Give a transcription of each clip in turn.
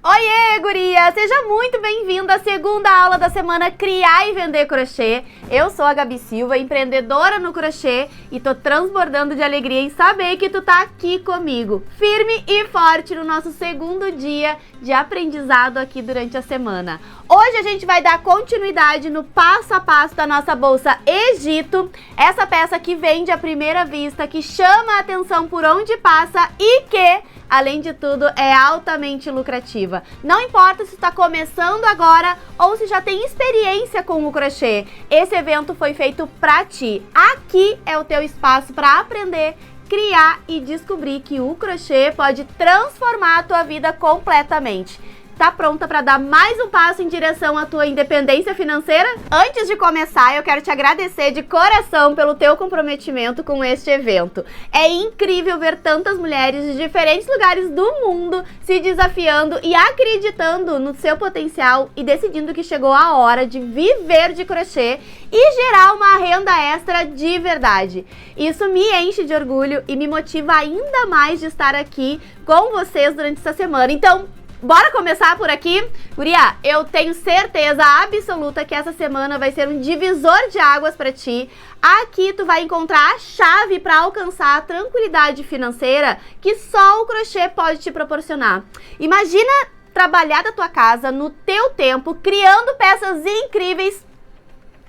Oiê, guria! Seja muito bem-vindo à segunda aula da semana Criar e Vender Crochê. Eu sou a Gabi Silva, empreendedora no crochê, e tô transbordando de alegria em saber que tu tá aqui comigo, firme e forte no nosso segundo dia de aprendizado aqui durante a semana. Hoje a gente vai dar continuidade no passo a passo da nossa bolsa Egito, essa peça que vende à primeira vista, que chama a atenção por onde passa e que, além de tudo, é altamente lucrativa. Não importa se está começando agora ou se já tem experiência com o crochê, esse evento foi feito para ti. Aqui é o teu espaço para aprender, criar e descobrir que o crochê pode transformar a tua vida completamente. Tá pronta para dar mais um passo em direção à tua independência financeira? Antes de começar, eu quero te agradecer de coração pelo teu comprometimento com este evento. É incrível ver tantas mulheres de diferentes lugares do mundo se desafiando e acreditando no seu potencial e decidindo que chegou a hora de viver de crochê e gerar uma renda extra de verdade. Isso me enche de orgulho e me motiva ainda mais de estar aqui com vocês durante essa semana. Então, bora começar por aqui? Guria, eu tenho certeza absoluta que essa semana vai ser um divisor de águas para ti. Aqui tu vai encontrar a chave para alcançar a tranquilidade financeira que só o crochê pode te proporcionar. Imagina trabalhar da tua casa no teu tempo, criando peças incríveis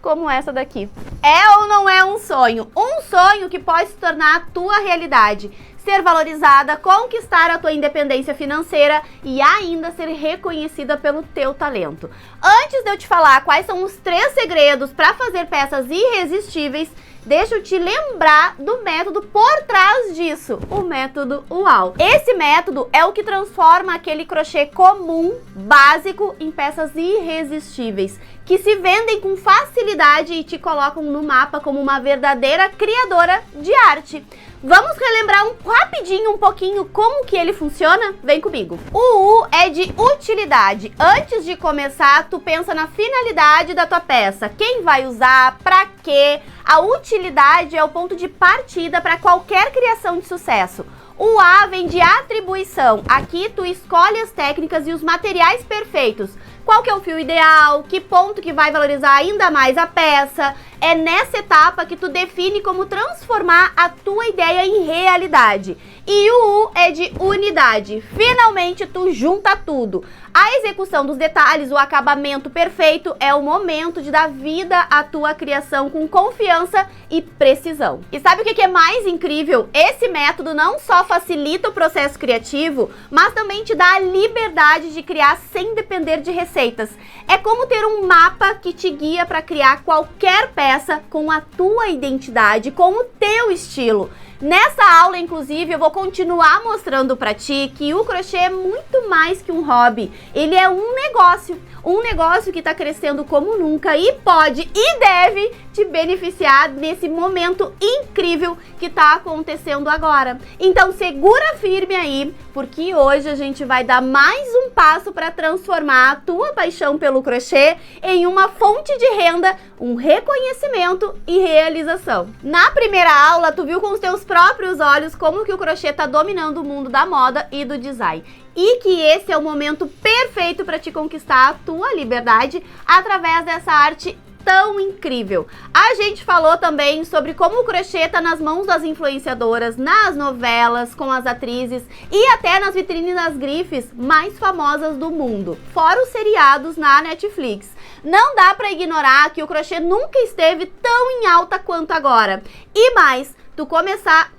como essa daqui. É ou não é um sonho? Um sonho que pode se tornar a tua realidade. Ser valorizada, conquistar a tua independência financeira e ainda ser reconhecida pelo teu talento. Antes de eu te falar quais são os 3 segredos para fazer peças irresistíveis, deixa eu te lembrar do método por trás disso, o método UAU. Esse método é o que transforma aquele crochê comum, básico, em peças irresistíveis, que se vendem com facilidade e te colocam no mapa como uma verdadeira criadora de arte. Vamos relembrar rapidinho um pouquinho como que ele funciona? Vem comigo. O U é de utilidade. Antes de começar, tu pensa na finalidade da tua peça. Quem vai usar? Pra quê? A utilidade é o ponto de partida para qualquer criação de sucesso. O A vem de atribuição. Aqui tu escolhe as técnicas e os materiais perfeitos. Qual que é o fio ideal, que ponto que vai valorizar ainda mais a peça. É nessa etapa que tu define como transformar a tua ideia em realidade. E o U é de unidade. Finalmente tu junta tudo. A execução dos detalhes, o acabamento perfeito é o momento de dar vida à tua criação com confiança e precisão. E sabe o que é mais incrível? Esse método não só facilita o processo criativo, mas também te dá a liberdade de criar sem depender de receitas. É como ter um mapa que te guia para criar qualquer peça com a tua identidade, com o teu estilo. Nessa aula, inclusive, eu vou continuar mostrando pra ti que o crochê é muito mais que um hobby. Ele é um negócio que tá crescendo como nunca e pode e deve te beneficiar nesse momento incrível que tá acontecendo agora. Então segura firme aí, porque hoje a gente vai dar mais um passo para transformar a tua paixão pelo crochê em uma fonte de renda, um reconhecimento e realização. Na primeira aula, tu viu com os teus próprios olhos como que o crochê tá dominando o mundo da moda e do design. E que esse é o momento perfeito para te conquistar a tua liberdade através dessa arte tão incrível. A gente falou também sobre como o crochê tá nas mãos das influenciadoras, nas novelas, com as atrizes e até nas vitrines das grifes mais famosas do mundo, fora os seriados na Netflix. Não dá para ignorar que o crochê nunca esteve tão em alta quanto agora. E mais, tu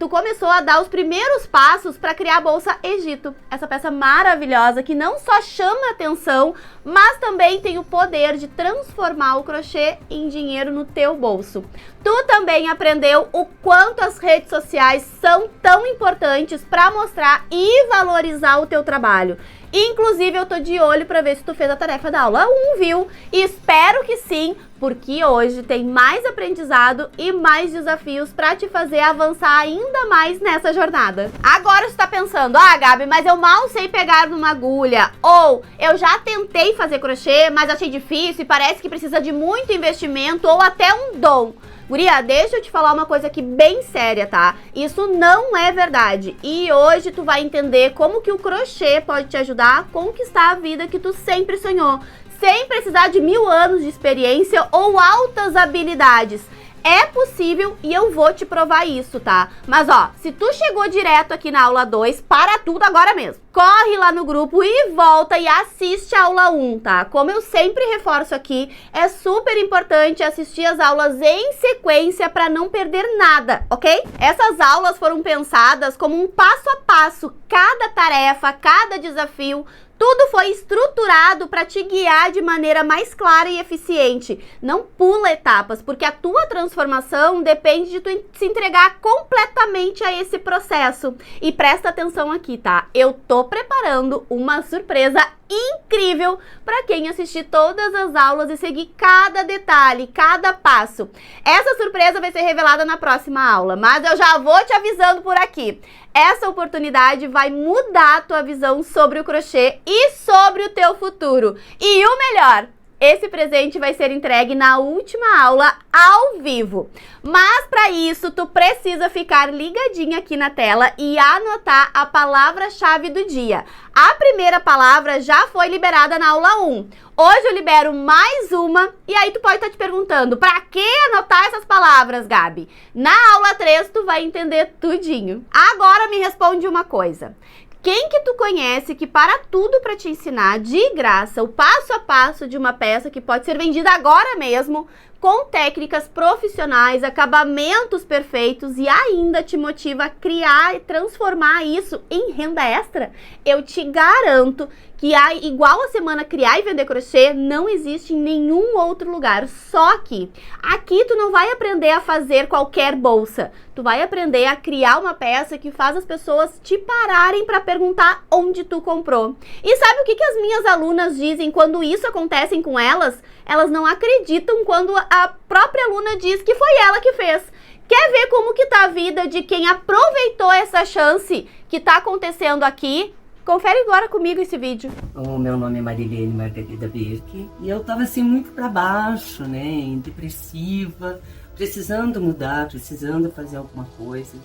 começou a dar os primeiros passos para criar a bolsa Egito, essa peça maravilhosa que não só chama atenção, mas também tem o poder de transformar o crochê em dinheiro no teu bolso. Tu também aprendeu o quanto as redes sociais são tão importantes para mostrar e valorizar o teu trabalho. Inclusive, eu tô de olho para ver se tu fez a tarefa da aula 1, viu? E espero que sim. porque hoje tem mais aprendizado e mais desafios pra te fazer avançar ainda mais nessa jornada. Agora você tá pensando, Gabi, mas eu mal sei pegar numa agulha, ou eu já tentei fazer crochê, mas achei difícil e parece que precisa de muito investimento ou até um dom. Guria, deixa eu te falar uma coisa aqui bem séria, tá? Isso não é verdade. E hoje tu vai entender como que o crochê pode te ajudar a conquistar a vida que tu sempre sonhou, sem precisar de 1000 anos de experiência ou altas habilidades. É possível e eu vou te provar isso, tá? Mas se tu chegou direto aqui na aula 2, para tudo agora mesmo. Corre lá no grupo e volta e assiste a aula 1, tá? Como eu sempre reforço aqui, é super importante assistir as aulas em sequência para não perder nada, ok? Essas aulas foram pensadas como um passo a passo, cada tarefa, cada desafio. Tudo foi estruturado para te guiar de maneira mais clara e eficiente. Não pula etapas, porque a tua transformação depende de tu se entregar completamente a esse processo. E presta atenção aqui, tá? Eu tô preparando uma surpresa incrível para quem assistir todas as aulas e seguir cada detalhe, cada passo. Essa surpresa vai ser revelada na próxima aula, mas eu já vou te avisando por aqui. Essa oportunidade vai mudar a tua visão sobre o crochê e sobre o teu futuro. E o melhor, esse presente vai ser entregue na última aula ao vivo. Mas para isso, tu precisa ficar ligadinha aqui na tela e anotar a palavra-chave do dia. A primeira palavra já foi liberada na aula 1. Hoje eu libero mais uma e aí tu pode estar te perguntando, para que anotar essas palavras, Gabi? Na aula 3 tu vai entender tudinho. Agora me responde uma coisa. Quem que tu conhece que para tudo para te ensinar de graça o passo a passo de uma peça que pode ser vendida agora mesmo, com técnicas profissionais, acabamentos perfeitos e ainda te motiva a criar e transformar isso em renda extra? Eu te garanto que igual a semana Criar e Vender Crochê não existe em nenhum outro lugar, só aqui. Aqui tu não vai aprender a fazer qualquer bolsa, tu vai aprender a criar uma peça que faz as pessoas te pararem para perguntar onde tu comprou. E sabe o que as minhas alunas dizem quando isso acontece com elas? Elas não acreditam quando a própria aluna diz que foi ela que fez. Quer ver como que tá a vida de quem aproveitou essa chance que tá acontecendo aqui? Confere agora comigo esse vídeo. O meu nome é Marilene Margarida Birk e eu tava assim muito para baixo, né, depressiva, precisando mudar, precisando fazer alguma coisa.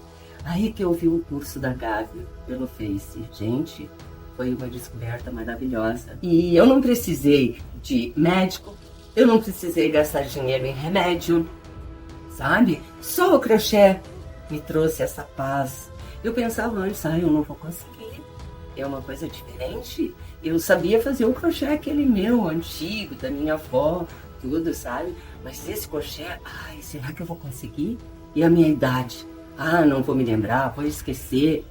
Aí que eu vi o curso da Gabi pelo Face. Gente, foi uma descoberta maravilhosa. E eu não precisei de médico, eu não precisei gastar dinheiro em remédio, sabe? Só o crochê me trouxe essa paz. Eu pensava antes, eu não vou conseguir. É uma coisa diferente. Eu sabia fazer o crochê aquele meu, antigo, da minha avó, tudo, sabe? Mas esse crochê, será que eu vou conseguir? E a minha idade? Não vou me lembrar, vou esquecer.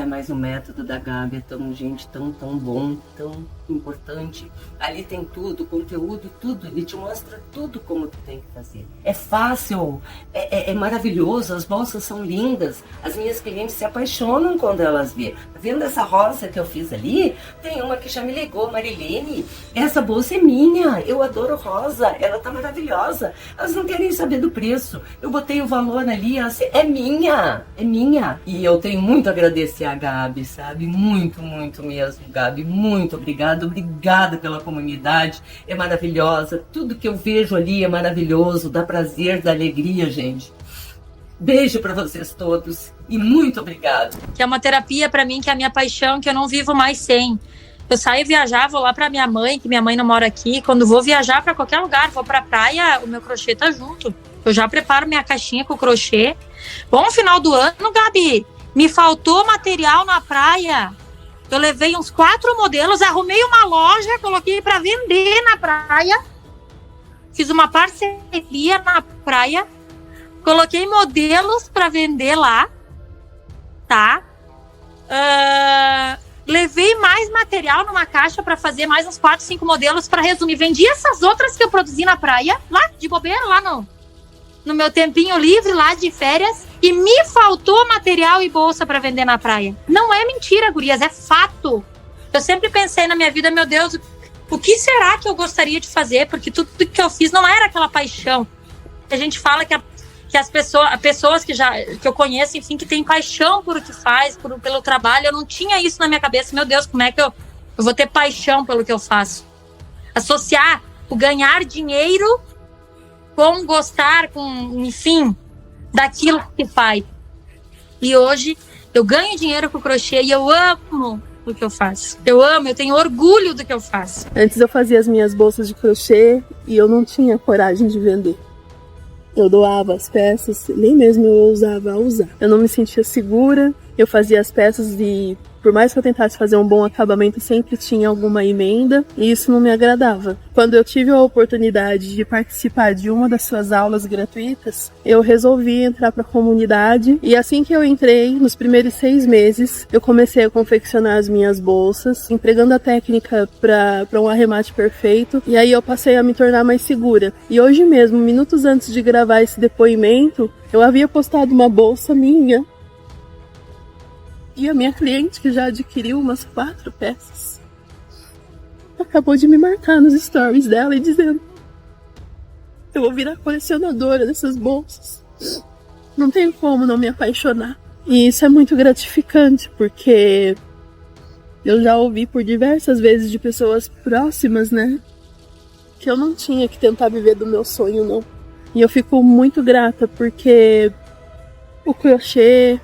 Mas o método da Gabi é tão bom, tão importante. Ali tem tudo, conteúdo, tudo. Ele te mostra tudo como tu tem que fazer. É fácil, é maravilhoso, as bolsas são lindas. As minhas clientes se apaixonam quando elas vê. Tá vendo essa rosa que eu fiz ali? Tem uma que já me ligou, Marilene, essa bolsa é minha, eu adoro rosa, ela tá maravilhosa. Elas não querem saber do preço. Eu botei o valor ali, é minha. E eu tenho muito a agradecer a Gabi, sabe? Muito mesmo, Gabi. Muito obrigada pela comunidade. É maravilhosa. Tudo que eu vejo ali é maravilhoso. Dá prazer, dá alegria, gente. Beijo pra vocês todos e muito obrigado. Que é uma terapia pra mim, que é a minha paixão, que eu não vivo mais sem. Eu saio viajar, vou lá pra minha mãe, que minha mãe não mora aqui. Quando vou viajar pra qualquer lugar, vou pra praia, o meu crochê tá junto. Eu já preparo minha caixinha com crochê. Bom, final do ano, Gabi, me faltou material na praia. Eu levei uns 4 modelos, arrumei uma loja, coloquei para vender na praia. Fiz uma parceria na praia. Coloquei modelos para vender lá, tá? Levei mais material numa caixa para fazer mais uns 4, 5 modelos para resumir. Vendi essas outras que eu produzi na praia, lá de bobeira, lá no meu tempinho livre, lá de férias. E me faltou material e bolsa para vender na praia. Não é mentira, gurias, é fato. Eu sempre pensei na minha vida, meu Deus, o que será que eu gostaria de fazer? Porque tudo que eu fiz não era aquela paixão. A gente fala que as pessoas que eu conheço, enfim, que têm paixão por o que faz, pelo trabalho, eu não tinha isso na minha cabeça. Meu Deus, como é que eu vou ter paixão pelo que eu faço? Associar o ganhar dinheiro com gostar, enfim, daquilo que faz. E hoje eu ganho dinheiro com o crochê e eu amo o que eu faço. Eu tenho orgulho do que eu faço. Antes eu fazia as minhas bolsas de crochê e eu não tinha coragem de vender. Eu doava as peças, nem mesmo eu ousava usar. Eu não me sentia segura, eu fazia as peças e, por mais que eu tentasse fazer um bom acabamento, sempre tinha alguma emenda e isso não me agradava. Quando eu tive a oportunidade de participar de uma das suas aulas gratuitas, eu resolvi entrar para a comunidade e assim que eu entrei, nos primeiros 6 meses, eu comecei a confeccionar as minhas bolsas, empregando a técnica para um arremate perfeito, e aí eu passei a me tornar mais segura. E hoje mesmo, minutos antes de gravar esse depoimento, eu havia postado uma bolsa minha e a minha cliente, que já adquiriu umas 4 peças, acabou de me marcar nos stories dela e dizendo: eu vou virar colecionadora dessas bolsas. Não tenho como não me apaixonar. E isso é muito gratificante, porque eu já ouvi por diversas vezes de pessoas próximas, né, que eu não tinha que tentar viver do meu sonho, não. E eu fico muito grata, porque o crochê,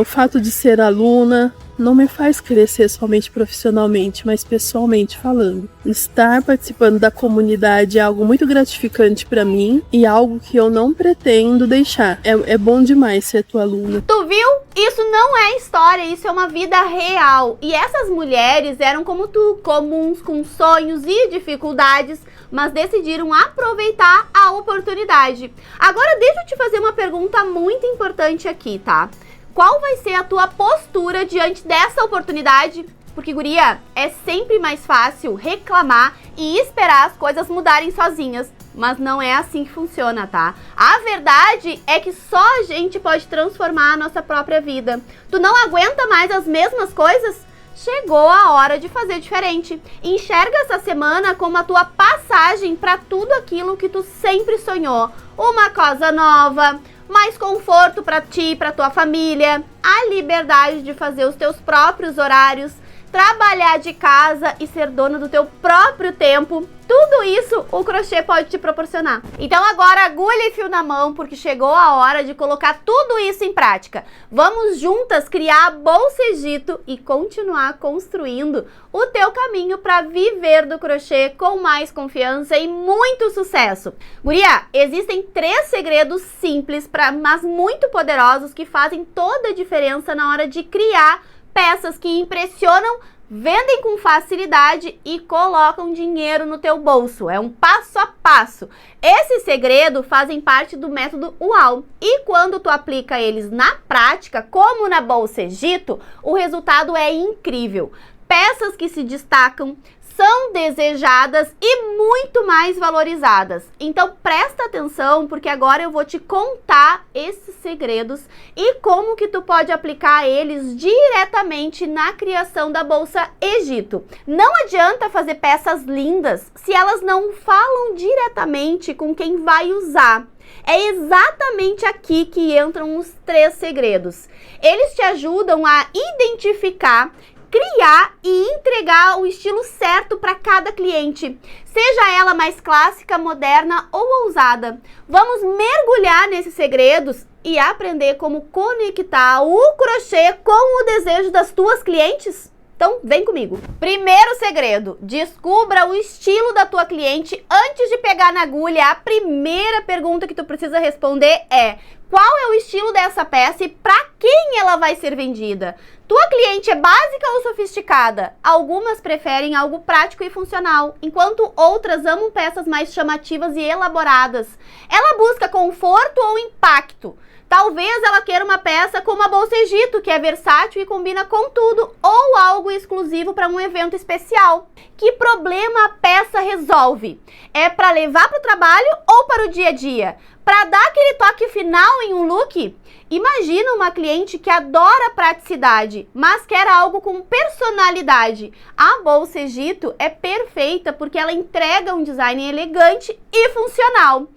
o fato de ser aluna, não me faz crescer somente profissionalmente, mas pessoalmente falando. Estar participando da comunidade é algo muito gratificante para mim e algo que eu não pretendo deixar. É bom demais ser tua aluna. Tu viu? Isso não é história, isso é uma vida real. E essas mulheres eram como tu, comuns, com sonhos e dificuldades, mas decidiram aproveitar a oportunidade. Agora deixa eu te fazer uma pergunta muito importante aqui, tá? Qual vai ser a tua postura diante dessa oportunidade? Porque, guria, é sempre mais fácil reclamar e esperar as coisas mudarem sozinhas. Mas não é assim que funciona, tá? A verdade é que só a gente pode transformar a nossa própria vida. Tu não aguenta mais as mesmas coisas? Chegou a hora de fazer diferente. Enxerga essa semana como a tua passagem para tudo aquilo que tu sempre sonhou. Uma coisa nova, mais conforto para ti e para tua família, a liberdade de fazer os teus próprios horários, trabalhar de casa e ser dona do teu próprio tempo. Tudo isso o crochê pode te proporcionar. Então agora agulha e fio na mão, porque chegou a hora de colocar tudo isso em prática. Vamos juntas criar a Bolsa Egito e continuar construindo o teu caminho para viver do crochê com mais confiança e muito sucesso. Guria, existem 3 segredos simples, mas muito poderosos, que fazem toda a diferença na hora de criar peças que impressionam, vendem com facilidade e colocam dinheiro no teu bolso. É um passo a passo. Esses segredos fazem parte do método UAU. E quando tu aplica eles na prática, como na Bolsa Egito, o resultado é incrível. Peças que se destacam, são desejadas e muito mais valorizadas. Então presta atenção, porque agora eu vou te contar esses segredos e como que tu pode aplicar eles diretamente na criação da Bolsa Egito. Não adianta fazer peças lindas se elas não falam diretamente com quem vai usar. É exatamente aqui que entram os 3 segredos. Eles te ajudam a identificar, criar e entregar o estilo certo para cada cliente, seja ela mais clássica, moderna ou ousada. Vamos mergulhar nesses segredos e aprender como conectar o crochê com o desejo das tuas clientes? Então, vem comigo. Primeiro segredo, descubra o estilo da tua cliente antes de pegar na agulha. A primeira pergunta que tu precisa responder é: qual é o estilo dessa peça e para quem ela vai ser vendida? Tua cliente é básica ou sofisticada? Algumas preferem algo prático e funcional, enquanto outras amam peças mais chamativas e elaboradas. Ela busca conforto ou impacto? Talvez ela queira uma peça como a Bolsa Egito, que é versátil e combina com tudo, ou algo exclusivo para um evento especial. Que problema a peça resolve? É para levar para o trabalho ou para o dia a dia? Para dar aquele toque final em um look? Imagina uma cliente que adora praticidade, mas quer algo com personalidade. A Bolsa Egito é perfeita porque ela entrega um design elegante e funcional.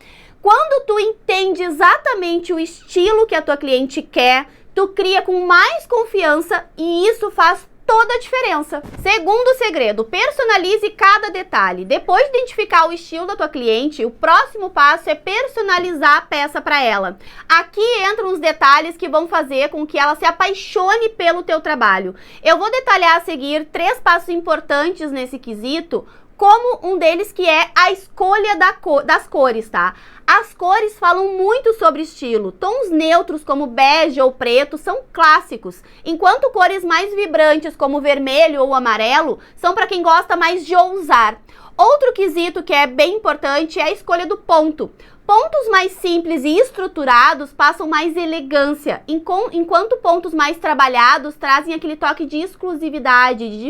Quando tu entende exatamente o estilo que a tua cliente quer, tu cria com mais confiança e isso faz toda a diferença. Segundo segredo, personalize cada detalhe. Depois de identificar o estilo da tua cliente, o próximo passo é personalizar a peça para ela. Aqui entram os detalhes que vão fazer com que ela se apaixone pelo teu trabalho. Eu vou detalhar a seguir 3 passos importantes nesse quesito, como um deles que é a escolha das cores, tá? As cores falam muito sobre estilo. Tons neutros como bege ou preto são clássicos, enquanto cores mais vibrantes como vermelho ou amarelo são para quem gosta mais de ousar. Outro quesito que é bem importante é a escolha do ponto. Pontos mais simples e estruturados passam mais elegância, enquanto pontos mais trabalhados trazem aquele toque de exclusividade, de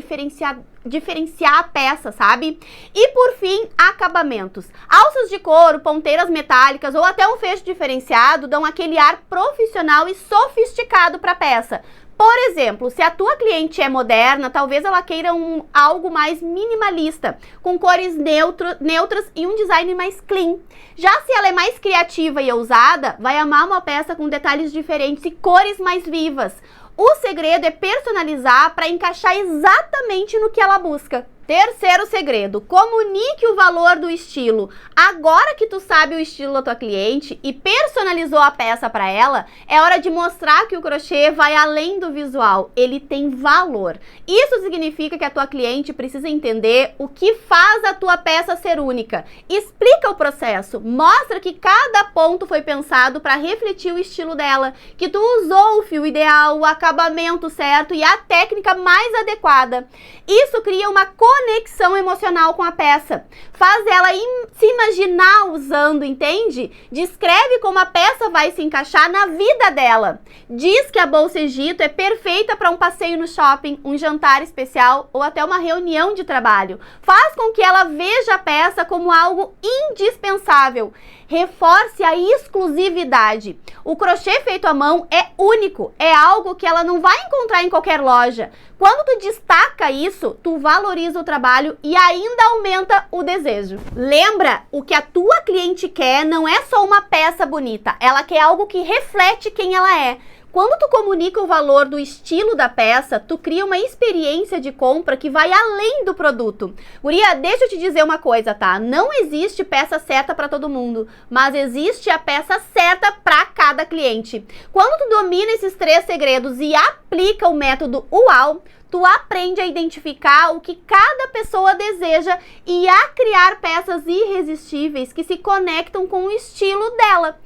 diferenciar a peça, sabe? E por fim, acabamentos. Alças de couro, ponteiras metálicas ou até um fecho diferenciado dão aquele ar profissional e sofisticado para a peça. Por exemplo, se a tua cliente é moderna, talvez ela queira algo mais minimalista, com cores neutras e um design mais clean. Já se ela é mais criativa e ousada, vai amar uma peça com detalhes diferentes e cores mais vivas. O segredo é personalizar para encaixar exatamente no que ela busca. Terceiro segredo, comunique o valor do estilo. Agora que tu sabe o estilo da tua cliente e personalizou a peça para ela, é hora de mostrar que o crochê vai além do visual, ele tem valor. Isso significa que a tua cliente precisa entender o que faz a tua peça ser única. Explica o processo, mostra que cada ponto foi pensado para refletir o estilo dela, que tu usou o fio ideal, o acabamento certo e a técnica mais adequada. Isso cria uma conexão emocional com a peça. Faz ela se imaginar usando, entende? Descreve como a peça vai se encaixar na vida dela. Diz que a Bolsa Egito é perfeita para um passeio no shopping, um jantar especial ou até uma reunião de trabalho. Faz com que ela veja a peça como algo indispensável. Reforce a exclusividade. O crochê feito à mão é único, é algo que ela não vai encontrar em qualquer loja. Quando tu destaca isso, tu valoriza o trabalho e ainda aumenta o desejo. Lembra, o que a tua cliente quer não é só uma peça bonita, ela quer algo que reflete quem ela é. Quando tu comunica o valor do estilo da peça, tu cria uma experiência de compra que vai além do produto. Guria, deixa eu te dizer uma coisa, tá? Não existe peça certa para todo mundo, mas existe a peça certa para cada cliente. Quando tu domina esses 3 segredos e aplica o método UAU, tu aprende a identificar o que cada pessoa deseja e a criar peças irresistíveis que se conectam com o estilo dela.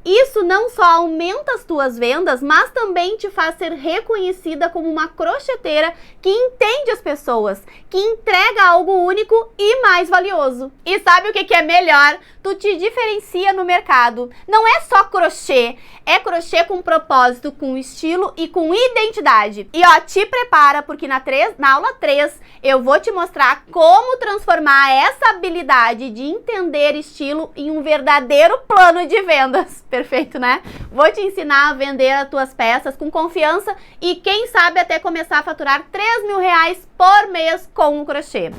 Isso não só aumenta as tuas vendas, mas também te faz ser reconhecida como uma crocheteira que entende as pessoas, que entrega algo único e mais valioso. E sabe o que é melhor? Tu te diferencia no mercado. Não é só crochê, é crochê com propósito, com estilo e com identidade. E ó, te prepara, porque na aula 3 eu vou te mostrar como transformar essa habilidade de entender estilo em um verdadeiro plano de vendas. Perfeito, né? Vou te ensinar a vender as tuas peças com confiança e quem sabe até começar a faturar R$3.000 por mês com o crochê.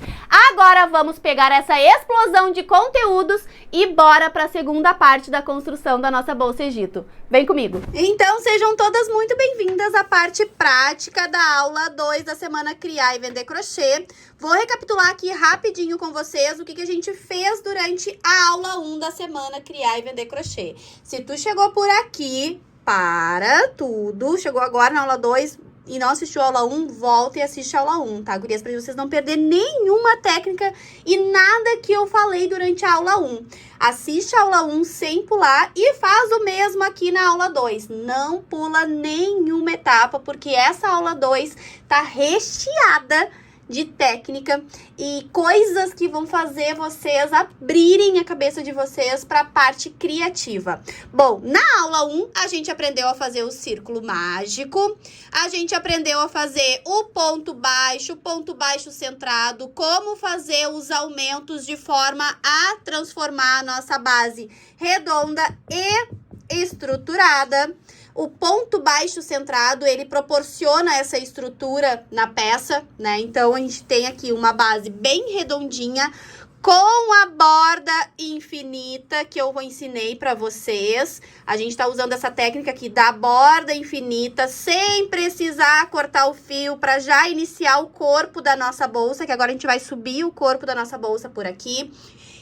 Agora vamos pegar essa explosão de conteúdos e bora para a segunda parte da construção da nossa Bolsa Egito. Vem comigo! Então sejam todas muito bem-vindas à parte prática da aula 2 da semana Criar e Vender Crochê. Vou recapitular aqui rapidinho com vocês o que a gente fez durante a aula 1 da semana Criar e Vender Crochê. Se tu chegou por aqui, para tudo, chegou agora na aula 2 e não assistiu a aula 1, volta e assiste a aula 1, tá, gurias? Pra vocês não perderem nenhuma técnica e nada que eu falei durante a aula 1. Assiste a aula 1 sem pular e faz o mesmo aqui na aula 2. Não pula nenhuma etapa, porque essa aula 2 tá recheada de técnica e coisas que vão fazer vocês abrirem a cabeça de vocês para a parte criativa. Bom, na aula 1, a gente aprendeu a fazer o círculo mágico, a gente aprendeu a fazer o ponto baixo centrado, como fazer os aumentos de forma a transformar a nossa base redonda e estruturada. O ponto baixo centrado, ele proporciona essa estrutura na peça, né? Então, a gente tem aqui uma base bem redondinha, com a borda infinita, que eu ensinei para vocês. A gente tá usando essa técnica aqui da borda infinita, sem precisar cortar o fio, para já iniciar o corpo da nossa bolsa, que agora a gente vai subir o corpo da nossa bolsa por aqui.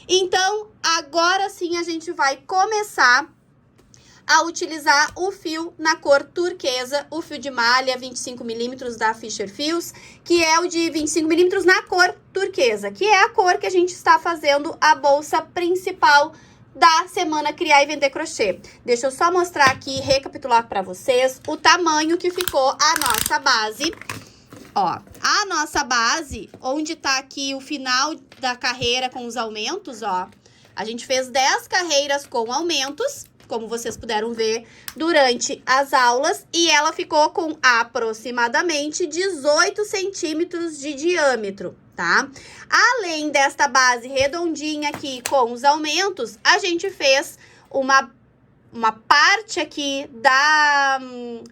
Então, agora sim, a gente vai começar a utilizar o fio na cor turquesa, o fio de malha 25mm da Fisher Fios, que é o de 25mm na cor turquesa, que é a cor que a gente está fazendo a bolsa principal da semana Criar e Vender Crochê. Deixa eu só mostrar aqui, recapitular para vocês o tamanho que ficou a nossa base. Ó, a nossa base, onde tá aqui o final da carreira com os aumentos, ó, a gente fez 10 carreiras com aumentos, como vocês puderam ver durante as aulas, e ela ficou com aproximadamente 18 centímetros de diâmetro, tá? Além desta base redondinha aqui com os aumentos, a gente fez uma parte aqui da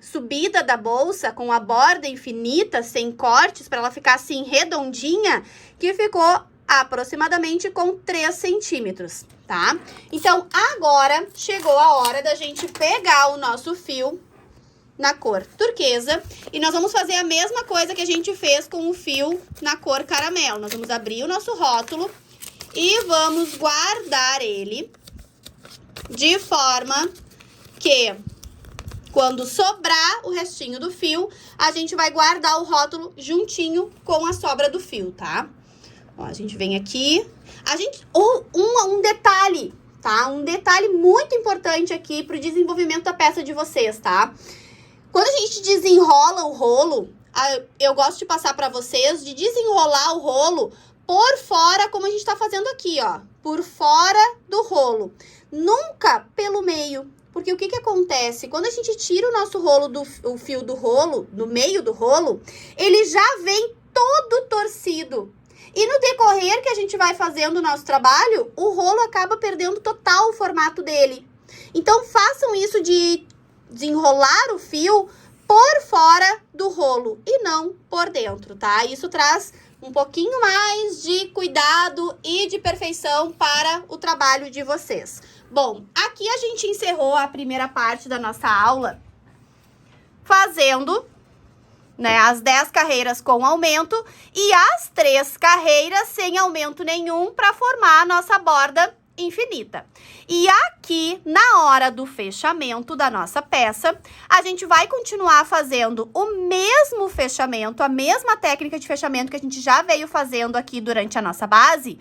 subida da bolsa com a borda infinita, sem cortes, para ela ficar assim redondinha, que ficou aproximadamente com 3 centímetros, tá? Então, agora chegou a hora da gente pegar o nosso fio na cor turquesa e nós vamos fazer a mesma coisa que a gente fez com o fio na cor caramelo. Nós vamos abrir o nosso rótulo e vamos guardar ele de forma que, quando sobrar o restinho do fio, a gente vai guardar o rótulo juntinho com a sobra do fio, tá? Ó, a gente vem aqui, um detalhe, tá? Um detalhe muito importante aqui pro desenvolvimento da peça de vocês, tá? Quando a gente desenrola o rolo, eu gosto de passar pra vocês de desenrolar o rolo por fora, como a gente tá fazendo aqui, ó. Por fora do rolo, nunca pelo meio. Porque o que acontece? Quando a gente tira o nosso rolo, o fio do rolo, no meio do rolo, ele já vem todo torcido. E no decorrer que a gente vai fazendo o nosso trabalho, o rolo acaba perdendo total o formato dele. Então, façam isso de desenrolar o fio por fora do rolo e não por dentro, tá? Isso traz um pouquinho mais de cuidado e de perfeição para o trabalho de vocês. Bom, aqui a gente encerrou a primeira parte da nossa aula fazendo, né, as 10 carreiras com aumento e as 3 carreiras sem aumento nenhum para formar a nossa borda infinita. E aqui, na hora do fechamento da nossa peça, a gente vai continuar fazendo o mesmo fechamento, a mesma técnica de fechamento que a gente já veio fazendo aqui durante a nossa base,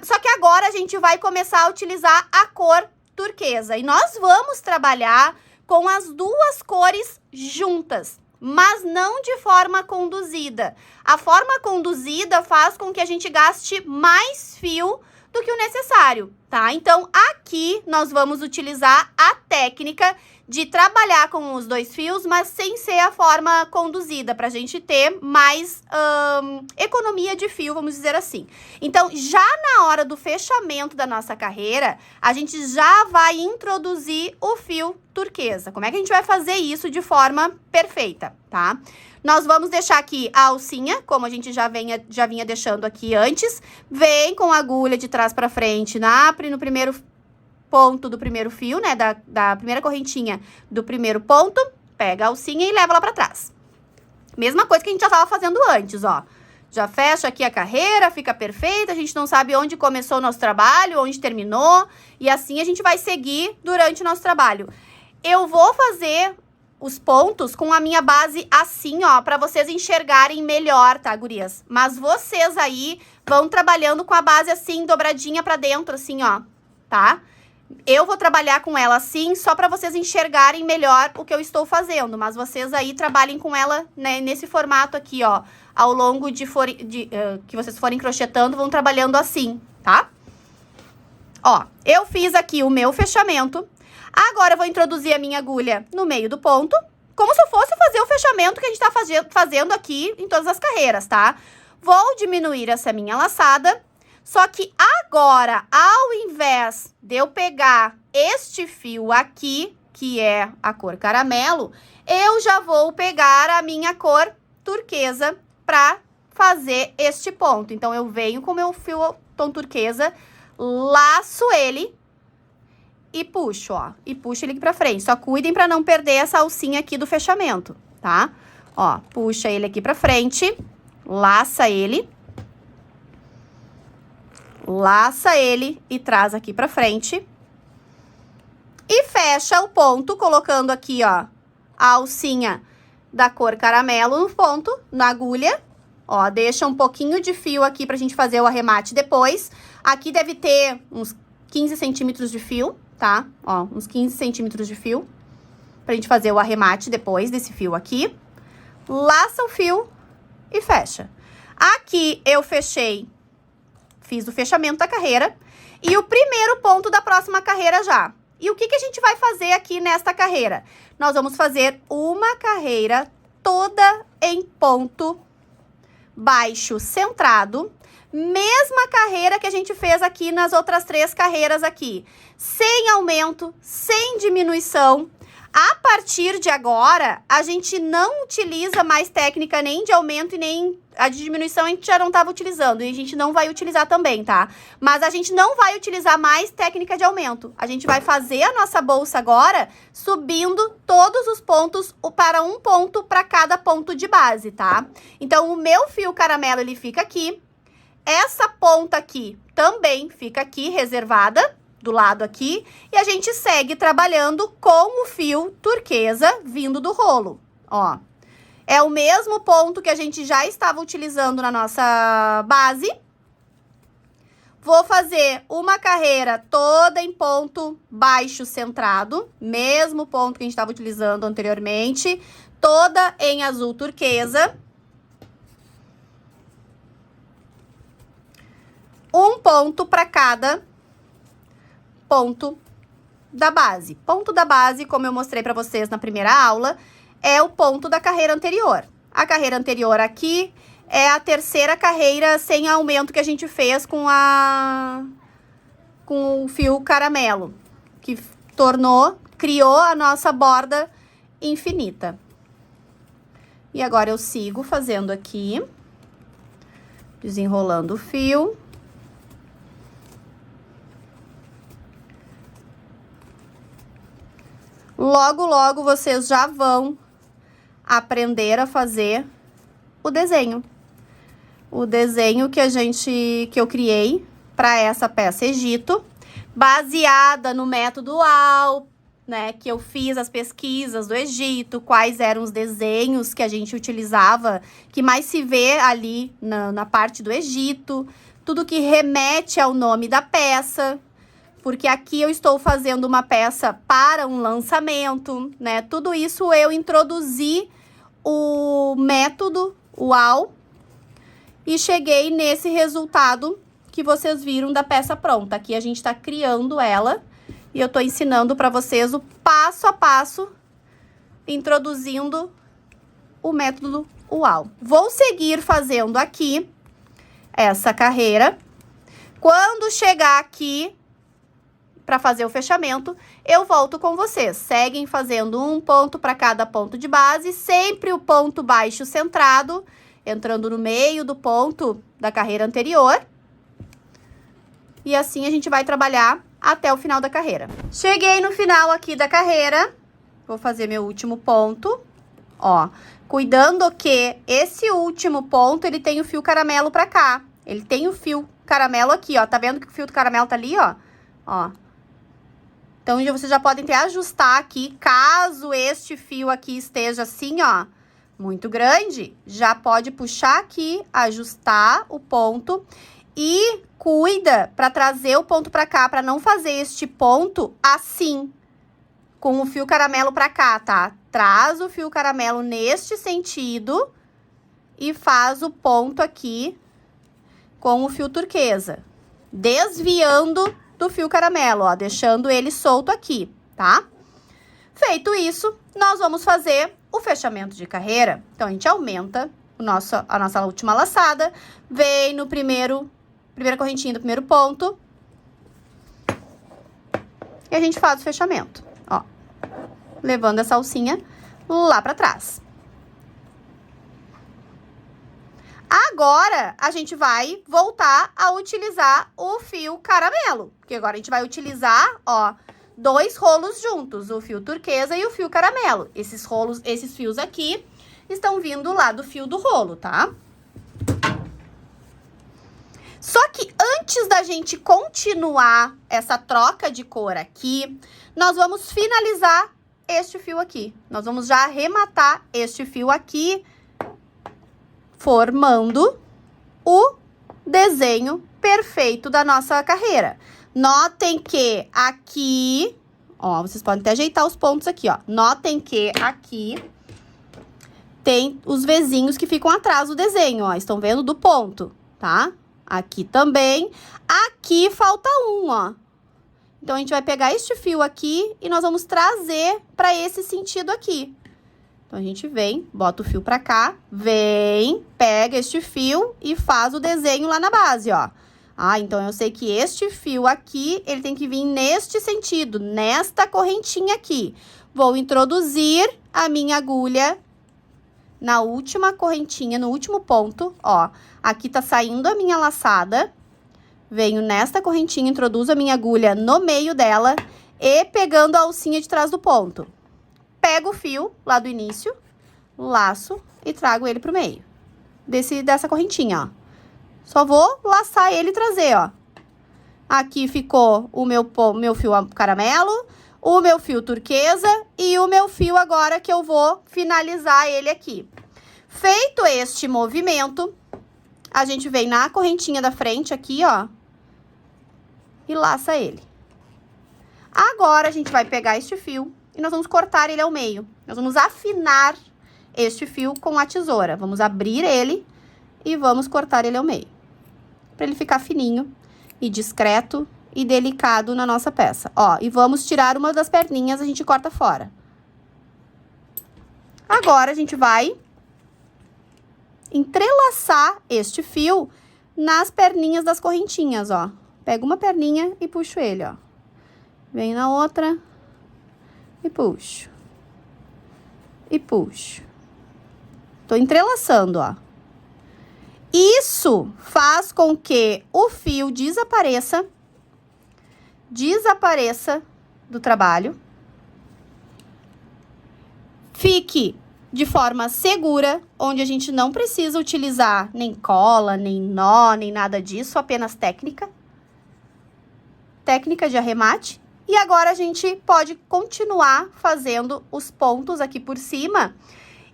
só que agora a gente vai começar a utilizar a cor turquesa. E nós vamos trabalhar com as duas cores juntas, mas não de forma conduzida. A forma conduzida faz com que a gente gaste mais fio do que o necessário, tá? Então, aqui nós vamos utilizar a técnica de trabalhar com os 2 fios, mas sem ser a forma conduzida, pra gente ter mais economia de fio, vamos dizer assim. Então, já na hora do fechamento da nossa carreira, a gente já vai introduzir o fio turquesa. Como é que a gente vai fazer isso de forma perfeita, tá? Nós vamos deixar aqui a alcinha, como a gente já vinha deixando aqui antes. Vem com a agulha de trás pra frente, no primeiro ponto do primeiro fio, né, da primeira correntinha do primeiro ponto, pega a alcinha e leva lá pra trás. Mesma coisa que a gente já tava fazendo antes, ó. Já fecha aqui a carreira, fica perfeita, a gente não sabe onde começou o nosso trabalho, onde terminou, e assim a gente vai seguir durante o nosso trabalho. Eu vou fazer os pontos com a minha base assim, ó, pra vocês enxergarem melhor, tá, gurias? Mas vocês aí vão trabalhando com a base assim, dobradinha pra dentro, assim, ó, tá? Eu vou trabalhar com ela assim, só pra vocês enxergarem melhor o que eu estou fazendo. Mas vocês aí trabalhem com ela, né, nesse formato aqui, ó. ao longo que vocês forem crochetando, vão trabalhando assim, tá? Ó, eu fiz aqui o meu fechamento. Agora eu vou introduzir a minha agulha no meio do ponto, como se eu fosse fazer o fechamento que a gente tá fazendo aqui em todas as carreiras, tá? Vou diminuir essa minha laçada, só que agora, ao invés de eu pegar este fio aqui, que é a cor caramelo, eu já vou pegar a minha cor turquesa para fazer este ponto. Então, eu venho com o meu fio tom turquesa, laço ele e puxo, ó. E puxo ele aqui pra frente. Só cuidem para não perder essa alcinha aqui do fechamento, tá? Ó, puxa ele aqui pra frente, laça ele e traz aqui pra frente. E fecha o ponto colocando aqui, ó, a alcinha da cor caramelo no ponto, na agulha. Ó, deixa um pouquinho de fio aqui pra gente fazer o arremate depois. Aqui deve ter uns 15 centímetros de fio, tá? Ó, uns 15 centímetros de fio pra gente fazer o arremate depois desse fio aqui. Laça o fio e fecha. Aqui eu fechei, fiz o fechamento da carreira e o primeiro ponto da próxima carreira já. E o que que a gente vai fazer aqui nesta carreira? Nós vamos fazer uma carreira toda em ponto baixo centrado, mesma carreira que a gente fez aqui nas outras 3 carreiras aqui, sem aumento, sem diminuição. A partir de agora, a gente não utiliza mais técnica nem de aumento e nem a de diminuição, a gente já não estava utilizando e a gente não vai utilizar também, tá? Mas a gente não vai utilizar mais técnica de aumento. A gente vai fazer a nossa bolsa agora subindo todos os pontos para um ponto para cada ponto de base, tá? Então, o meu fio caramelo, ele fica aqui. Essa ponta aqui também fica aqui reservada, do lado aqui, e a gente segue trabalhando com o fio turquesa vindo do rolo, ó. É o mesmo ponto que a gente já estava utilizando na nossa base. Vou fazer uma carreira toda em ponto baixo centrado, mesmo ponto que a gente estava utilizando anteriormente, toda em azul turquesa. Um ponto para cada ponto da base. Ponto da base, como eu mostrei para vocês na primeira aula, é o ponto da carreira anterior. A carreira anterior aqui é a terceira carreira sem aumento que a gente fez com o fio caramelo, que criou a nossa borda infinita. E agora eu sigo fazendo aqui, desenrolando o fio. Logo, logo, vocês já vão aprender a fazer o desenho. O desenho que eu criei para essa peça Egito, baseada no método AL, né? Que eu fiz as pesquisas do Egito, quais eram os desenhos que a gente utilizava, que mais se vê ali na parte do Egito, tudo que remete ao nome da peça. Porque aqui eu estou fazendo uma peça para um lançamento, né? Tudo isso eu introduzi o método, o AL, e cheguei nesse resultado que vocês viram da peça pronta. Aqui a gente está criando ela e eu estou ensinando para vocês o passo a passo, introduzindo o método AL. Vou seguir fazendo aqui essa carreira. Quando chegar aqui para fazer o fechamento, eu volto com vocês. Seguem fazendo um ponto para cada ponto de base, sempre o ponto baixo centrado, entrando no meio do ponto da carreira anterior. E assim a gente vai trabalhar até o final da carreira. Cheguei no final aqui da carreira, vou fazer meu último ponto, ó. Cuidando que esse último ponto, ele tem o fio caramelo para cá. Ele tem o fio caramelo aqui, ó. Tá vendo que o fio do caramelo tá ali, ó? Ó. Então, vocês já podem até ajustar aqui, caso este fio aqui esteja assim, ó, muito grande, já pode puxar aqui, ajustar o ponto e cuida para trazer o ponto para cá, para não fazer este ponto assim, com o fio caramelo para cá, tá? Traz o fio caramelo neste sentido e faz o ponto aqui com o fio turquesa, desviando do fio caramelo, ó, deixando ele solto aqui, tá? Feito isso, nós vamos fazer o fechamento de carreira. Então, a gente aumenta a nossa última laçada, vem no primeira correntinha do primeiro ponto e a gente faz o fechamento, ó, levando essa alcinha lá pra trás. Agora, a gente vai voltar a utilizar o fio caramelo, porque agora a gente vai utilizar, ó, 2 rolos juntos, o fio turquesa e o fio caramelo. Esses fios aqui estão vindo lá do fio do rolo, tá? Só que antes da gente continuar essa troca de cor aqui, nós vamos finalizar este fio aqui. Nós vamos já arrematar este fio aqui, formando o desenho perfeito da nossa carreira. Notem que aqui, ó, vocês podem até ajeitar os pontos aqui, ó. Notem que aqui tem os vezinhos que ficam atrás do desenho, ó. Estão vendo do ponto, tá? Aqui também. Aqui falta um, ó. Então, a gente vai pegar este fio aqui e nós vamos trazer para esse sentido aqui. Então, a gente vem, bota o fio pra cá, vem, pega este fio e faz o desenho lá na base, ó. Ah, então eu sei que este fio aqui, ele tem que vir neste sentido, nesta correntinha aqui. Vou introduzir a minha agulha na última correntinha, no último ponto, ó. Aqui tá saindo a minha laçada. Venho nesta correntinha, introduzo a minha agulha no meio dela e pegando a alcinha de trás do ponto. Pego o fio lá do início, laço e trago ele pro meio dessa correntinha, ó. Só vou laçar ele e trazer, ó. Aqui ficou o meu fio caramelo, o meu fio turquesa e o meu fio agora que eu vou finalizar ele aqui. Feito este movimento, a gente vem na correntinha da frente aqui, ó, e laça ele. Agora, a gente vai pegar este fio e nós vamos cortar ele ao meio. Nós vamos afinar este fio com a tesoura. Vamos abrir ele e vamos cortar ele ao meio. Para ele ficar fininho e discreto e delicado na nossa peça. Ó, e vamos tirar uma das perninhas, a gente corta fora. Agora, a gente vai entrelaçar este fio nas perninhas das correntinhas, ó. Pego uma perninha e puxo ele, ó. Venho na outra e puxo. E puxo. Tô entrelaçando, ó. Isso faz com que o fio desapareça do trabalho. Fique de forma segura, onde a gente não precisa utilizar nem cola, nem nó, nem nada disso, apenas técnica. Técnica de arremate. E agora a gente pode continuar fazendo os pontos aqui por cima.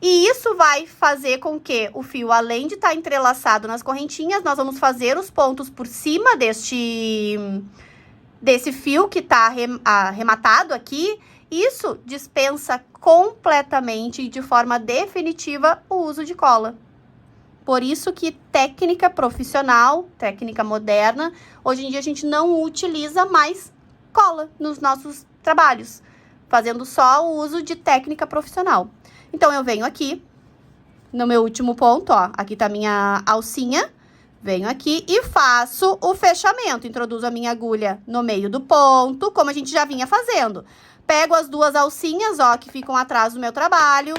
E isso vai fazer com que o fio, além de estar entrelaçado nas correntinhas, nós vamos fazer os pontos por cima desse fio que está arrematado aqui. Isso dispensa completamente e de forma definitiva o uso de cola. Por isso que técnica profissional, técnica moderna, hoje em dia a gente não utiliza mais cola nos nossos trabalhos, fazendo só o uso de técnica profissional. Então, eu venho aqui, no meu último ponto, ó, aqui tá a minha alcinha, venho aqui e faço o fechamento. Introduzo a minha agulha no meio do ponto, como a gente já vinha fazendo. Pego as duas alcinhas, ó, que ficam atrás do meu trabalho,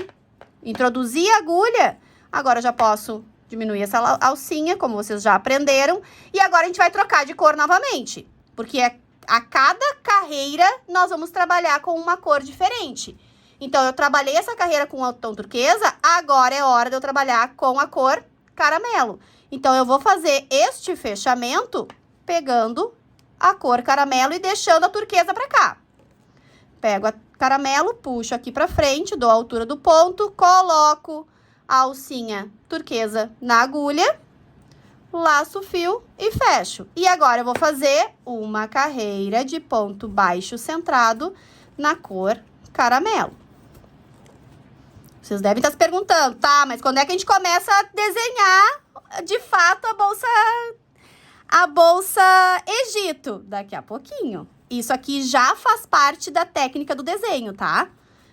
introduzi a agulha, agora já posso diminuir essa alcinha, como vocês já aprenderam, e agora a gente vai trocar de cor novamente, porque a cada carreira nós vamos trabalhar com uma cor diferente. Então, eu trabalhei essa carreira com o tom turquesa, agora é hora de eu trabalhar com a cor caramelo. Então, eu vou fazer este fechamento pegando a cor caramelo e deixando a turquesa pra cá. Pego a caramelo, puxo aqui pra frente, dou a altura do ponto, coloco a alcinha turquesa na agulha, laço o fio e fecho. E agora, eu vou fazer uma carreira de ponto baixo centrado na cor caramelo. Vocês devem estar se perguntando, tá, mas quando é que a gente começa a desenhar, de fato, a bolsa Egito? Daqui a pouquinho. Isso aqui já faz parte da técnica do desenho, tá?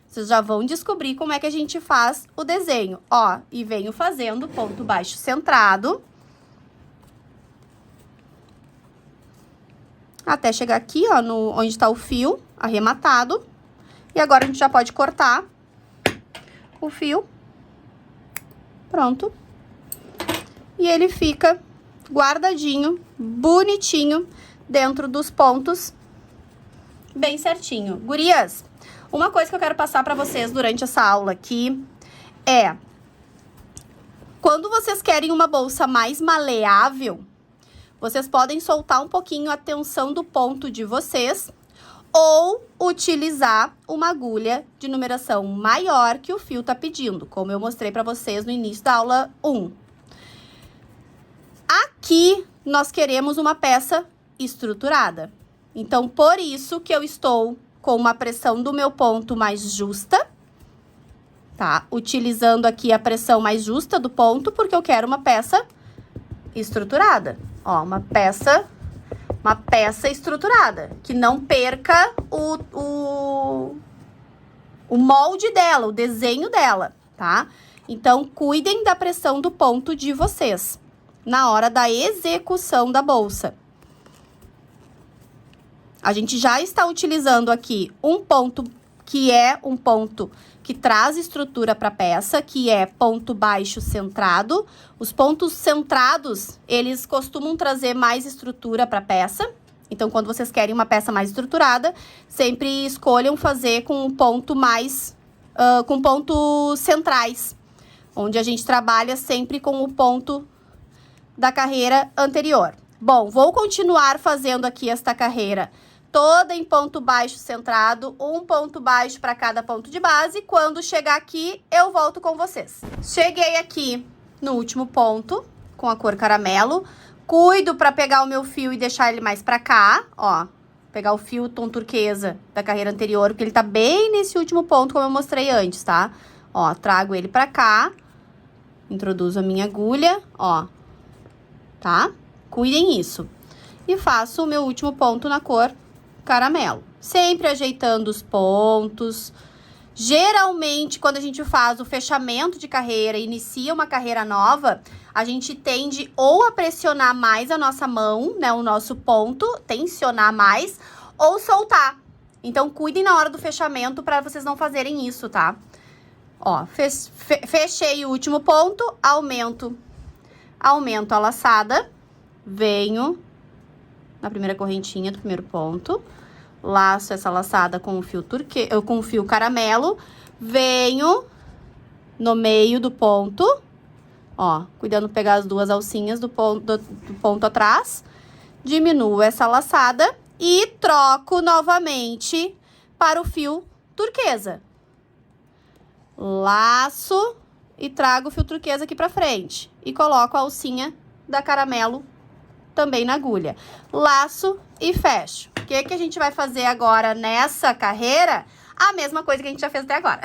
Vocês já vão descobrir como é que a gente faz o desenho. Ó, e venho fazendo ponto baixo centrado. Até chegar aqui, ó, onde está o fio arrematado. E agora a gente já pode cortar o fio. Pronto. E ele fica guardadinho, bonitinho, dentro dos pontos, bem certinho. Gurias, uma coisa que eu quero passar pra vocês durante essa aula aqui é... Quando vocês querem uma bolsa mais maleável, vocês podem soltar um pouquinho a tensão do ponto de vocês ou utilizar uma agulha de numeração maior que o fio tá pedindo, como eu mostrei pra vocês no início da aula 1. Aqui, nós queremos uma peça estruturada. Então, por isso que eu estou com uma pressão do meu ponto mais justa, tá? Utilizando aqui a pressão mais justa do ponto, porque eu quero uma peça estruturada. Ó, uma peça estruturada, que não perca o molde dela, o desenho dela, tá? Então, cuidem da pressão do ponto de vocês na hora da execução da bolsa. A gente já está utilizando aqui um ponto que é um ponto que traz estrutura para a peça, que é ponto baixo centrado. Os pontos centrados, eles costumam trazer mais estrutura para a peça. Então, quando vocês querem uma peça mais estruturada, sempre escolham fazer com um ponto mais, com pontos centrais, onde a gente trabalha sempre com o ponto da carreira anterior. Bom, vou continuar fazendo aqui esta carreira toda em ponto baixo centrado, um ponto baixo para cada ponto de base. Quando chegar aqui, eu volto com vocês. Cheguei aqui no último ponto, com a cor caramelo. Cuido para pegar o meu fio e deixar ele mais para cá, ó. Pegar o fio tom turquesa da carreira anterior, porque ele tá bem nesse último ponto, como eu mostrei antes, tá? Ó, trago ele para cá, introduzo a minha agulha, ó. Tá? Cuidem isso. E faço o meu último ponto na cor caramelo. Sempre ajeitando os pontos. Geralmente, quando a gente faz o fechamento de carreira, inicia uma carreira nova, a gente tende ou a pressionar mais a nossa mão, né, o nosso ponto, tensionar mais, ou soltar. Então, cuidem na hora do fechamento para vocês não fazerem isso, tá? Ó, fechei o último ponto, aumento a laçada, venho na primeira correntinha do primeiro ponto, laço essa laçada com o fio com o fio caramelo, venho no meio do ponto, ó, cuidando de pegar as duas alcinhas do ponto atrás, diminuo essa laçada e troco novamente para o fio turquesa. Laço e trago o fio turquesa aqui pra frente. E coloco a alcinha da caramelo também na agulha. Laço e fecho. O que que a gente vai fazer agora nessa carreira? A mesma coisa que a gente já fez até agora.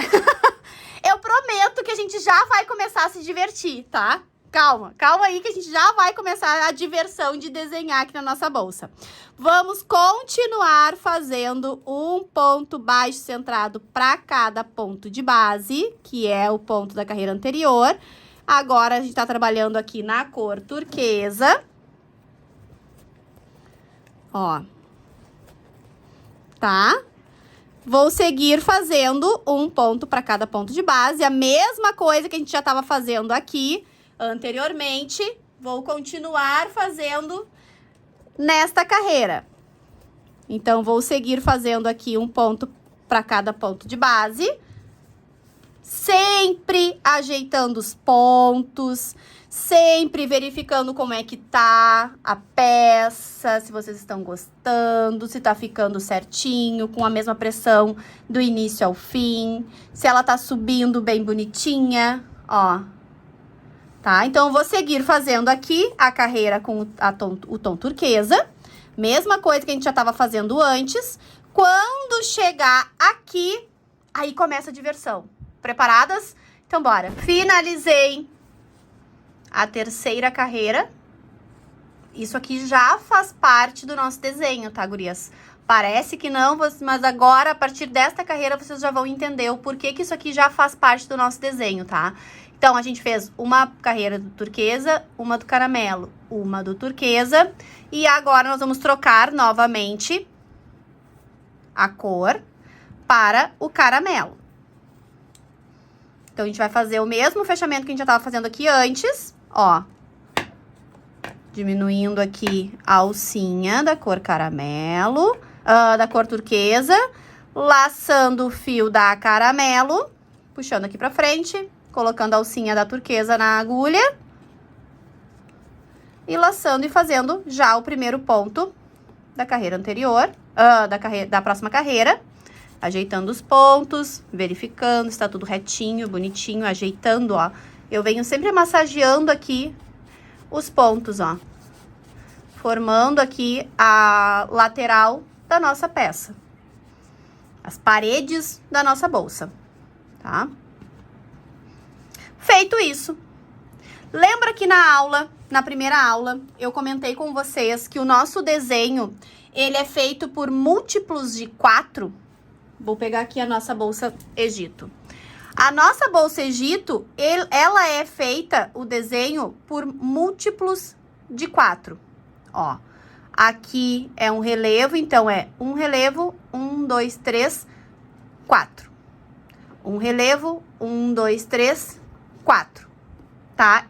Eu prometo que a gente já vai começar a se divertir, tá? Calma aí que a gente já vai começar a diversão de desenhar aqui na nossa bolsa. Vamos continuar fazendo um ponto baixo centrado para cada ponto de base, que é o ponto da carreira anterior. Agora, a gente tá trabalhando aqui na cor turquesa. Ó. Tá? Vou seguir fazendo um ponto para cada ponto de base, a mesma coisa que a gente já estava fazendo aqui anteriormente, vou continuar fazendo nesta carreira. Então, vou seguir fazendo aqui um ponto para cada ponto de base, sempre ajeitando os pontos, sempre verificando como é que tá a peça, se vocês estão gostando, se tá ficando certinho, com a mesma pressão do início ao fim, se ela tá subindo bem bonitinha, ó. Tá? Então, eu vou seguir fazendo aqui a carreira com o tom turquesa. Mesma coisa que a gente já tava fazendo antes. Quando chegar aqui, aí começa a diversão. Preparadas? Então, bora. Finalizei a terceira carreira. Isso aqui já faz parte do nosso desenho, tá, gurias? Parece que não, mas agora, a partir desta carreira, vocês já vão entender o porquê que isso aqui já faz parte do nosso desenho, tá? Então, a gente fez uma carreira do turquesa, uma do caramelo, uma do turquesa. E agora nós vamos trocar novamente a cor para o caramelo. Então, a gente vai fazer o mesmo fechamento que a gente já estava fazendo aqui antes, ó. Diminuindo aqui a alcinha da cor caramelo, da cor turquesa, laçando o fio da caramelo, puxando aqui pra frente, colocando a alcinha da turquesa na agulha e laçando e fazendo já o primeiro ponto da carreira anterior, da próxima carreira, ajeitando os pontos, verificando se tá tudo retinho, bonitinho, ajeitando, ó. Eu venho sempre massageando aqui os pontos, ó, formando aqui a lateral da nossa peça, as paredes da nossa bolsa, tá? Feito isso, lembra que na primeira aula, eu comentei com vocês que o nosso desenho, ele é feito por múltiplos de 4. Vou pegar aqui a nossa bolsa Egito. A nossa bolsa Egito, ela é feita, o desenho, por múltiplos de 4. Ó, aqui é um relevo, então é um relevo, 1, 2, 3, 4. Um relevo, 1, 2, 3, 4. Tá?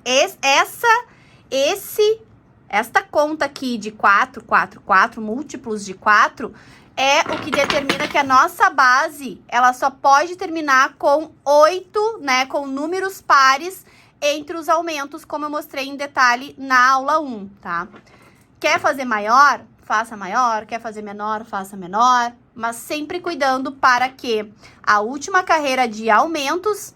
Esta conta aqui de 4, 4, 4, múltiplos de 4, é o que determina que a nossa base, ela só pode terminar com 8, né, com números pares entre os aumentos, como eu mostrei em detalhe na aula 1, tá? Quer fazer maior? Faça maior. Quer fazer menor? Faça menor. Mas sempre cuidando para que a última carreira de aumentos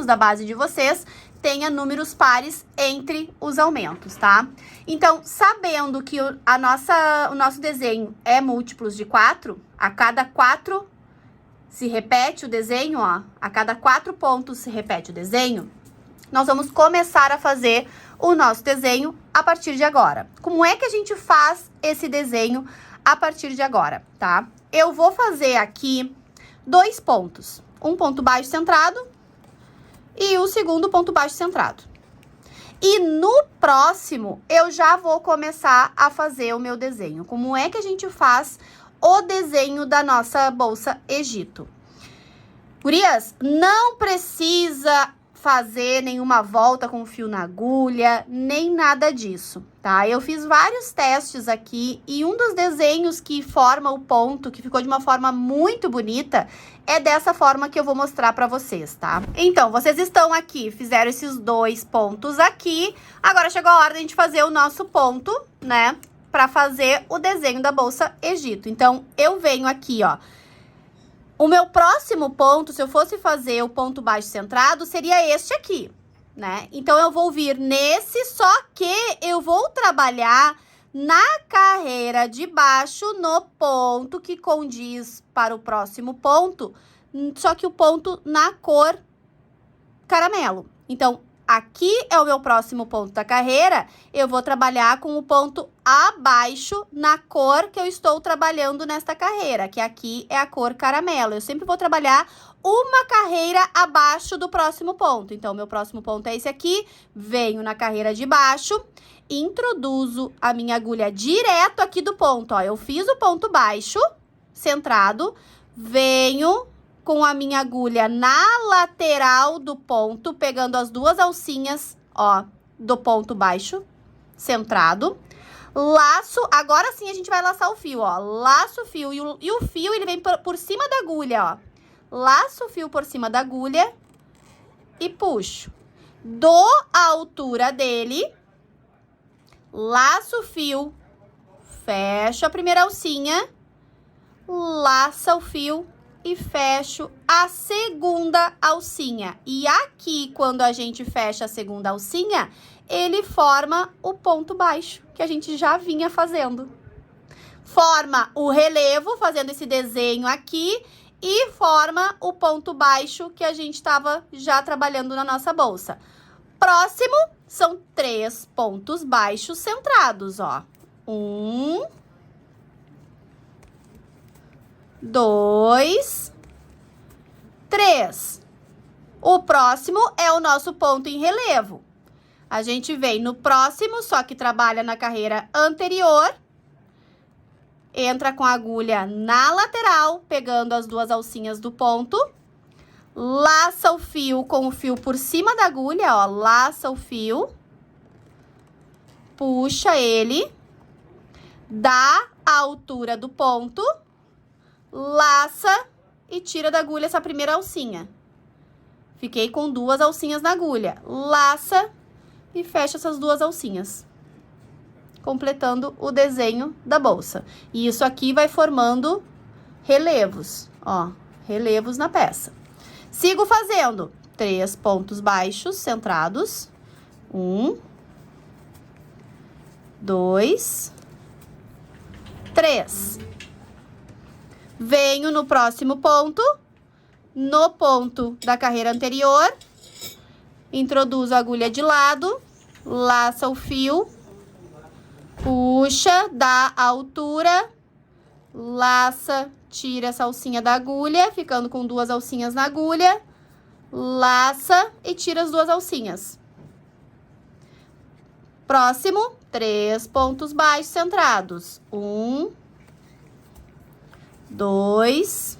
da base de vocês, tenha números pares entre os aumentos, tá? Então, sabendo que o nosso desenho é múltiplos de 4, a cada 4 se repete o desenho, ó, a cada 4 pontos se repete o desenho, nós vamos começar a fazer o nosso desenho a partir de agora. Como é que a gente faz esse desenho a partir de agora, tá? Eu vou fazer aqui 2 pontos, um ponto baixo centrado e o segundo ponto baixo centrado. E no próximo, eu já vou começar a fazer o meu desenho. Como é que a gente faz o desenho da nossa bolsa Egito? Gurias, não precisa fazer nenhuma volta com fio na agulha, nem nada disso, tá? Eu fiz vários testes aqui e um dos desenhos que forma o ponto, que ficou de uma forma muito bonita, é dessa forma que eu vou mostrar pra vocês, tá? Então, vocês estão aqui, fizeram esses 2 pontos aqui, agora chegou a hora de a gente fazer o nosso ponto, né? Pra fazer o desenho da bolsa Egito. Então, eu venho aqui, ó. O meu próximo ponto, se eu fosse fazer o ponto baixo centrado, seria este aqui, né? Então, eu vou vir nesse, só que eu vou trabalhar na carreira de baixo, no ponto que condiz para o próximo ponto, só que o ponto na cor caramelo. Então, aqui é o meu próximo ponto da carreira, eu vou trabalhar com o ponto abaixo na cor que eu estou trabalhando nesta carreira, que aqui é a cor caramelo. Eu sempre vou trabalhar uma carreira abaixo do próximo ponto. Então, meu próximo ponto é esse aqui, venho na carreira de baixo, introduzo a minha agulha direto aqui do ponto, ó. Eu fiz o ponto baixo, centrado, venho com a minha agulha na lateral do ponto, pegando as 2 alcinhas, ó, do ponto baixo, centrado. Laço, agora sim a gente vai laçar o fio, ó. Laço o fio e o fio, ele vem por cima da agulha, ó. Laço o fio por cima da agulha e puxo. Dou a altura dele, laço o fio, fecho a primeira alcinha, laça o fio e fecho a segunda alcinha. E aqui, quando a gente fecha a segunda alcinha, ele forma o ponto baixo, que a gente já vinha fazendo. Forma o relevo, fazendo esse desenho aqui, e forma o ponto baixo que a gente estava já trabalhando na nossa bolsa. Próximo são 3 pontos baixos centrados, ó. 1, 2, 3. O próximo é o nosso ponto em relevo. A gente vem no próximo, só que trabalha na carreira anterior. Entra com a agulha na lateral, pegando as 2 alcinhas do ponto. Laça o fio com o fio por cima da agulha, ó. Laça o fio. Puxa ele. Dá a altura do ponto. Laça e tira da agulha essa primeira alcinha. Fiquei com 2 alcinhas na agulha. Laça e fecha essas 2 alcinhas, completando o desenho da bolsa. E isso aqui vai formando relevos, ó, relevos na peça. Sigo fazendo 3 pontos baixos centrados. 1, 2, 3. Venho no próximo ponto, no ponto da carreira anterior, introduzo a agulha de lado, laça o fio, puxa, dá a altura, laça, tira essa alcinha da agulha, ficando com 2 alcinhas na agulha, laça e tira as 2 alcinhas. Próximo, 3 pontos baixos centrados. 1, 2,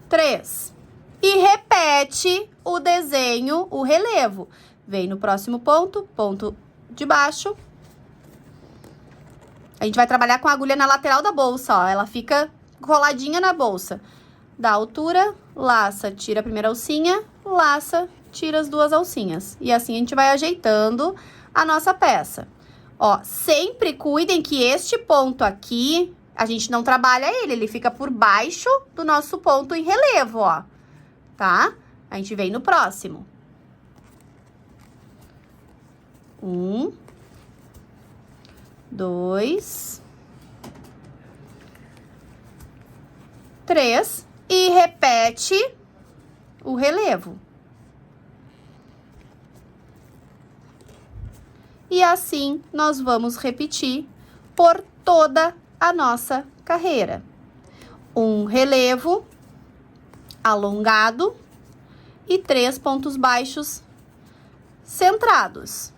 3. E repete o desenho, o relevo. Vem no próximo ponto, ponto de baixo. A gente vai trabalhar com a agulha na lateral da bolsa, ó. Ela fica coladinha na bolsa. Dá altura, laça, tira a primeira alcinha, laça, tira as 2 alcinhas. E assim a gente vai ajeitando a nossa peça. Ó, sempre cuidem que este ponto aqui, a gente não trabalha ele fica por baixo do nosso ponto em relevo, ó. Tá? A gente vem no próximo. 1, 2, 3 e repete o relevo. E assim nós vamos repetir por toda a nossa carreira. Um relevo alongado e 3 pontos baixos centrados.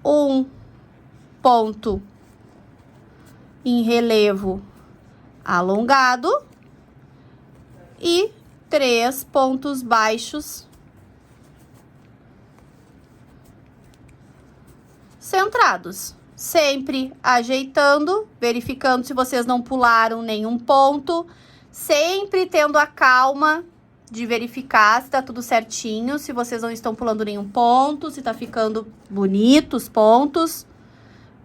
Um ponto em relevo alongado e 3 pontos baixos centrados. Sempre ajeitando, verificando se vocês não pularam nenhum ponto, sempre tendo a calma de verificar se tá tudo certinho, se vocês não estão pulando nenhum ponto, se tá ficando bonito os pontos.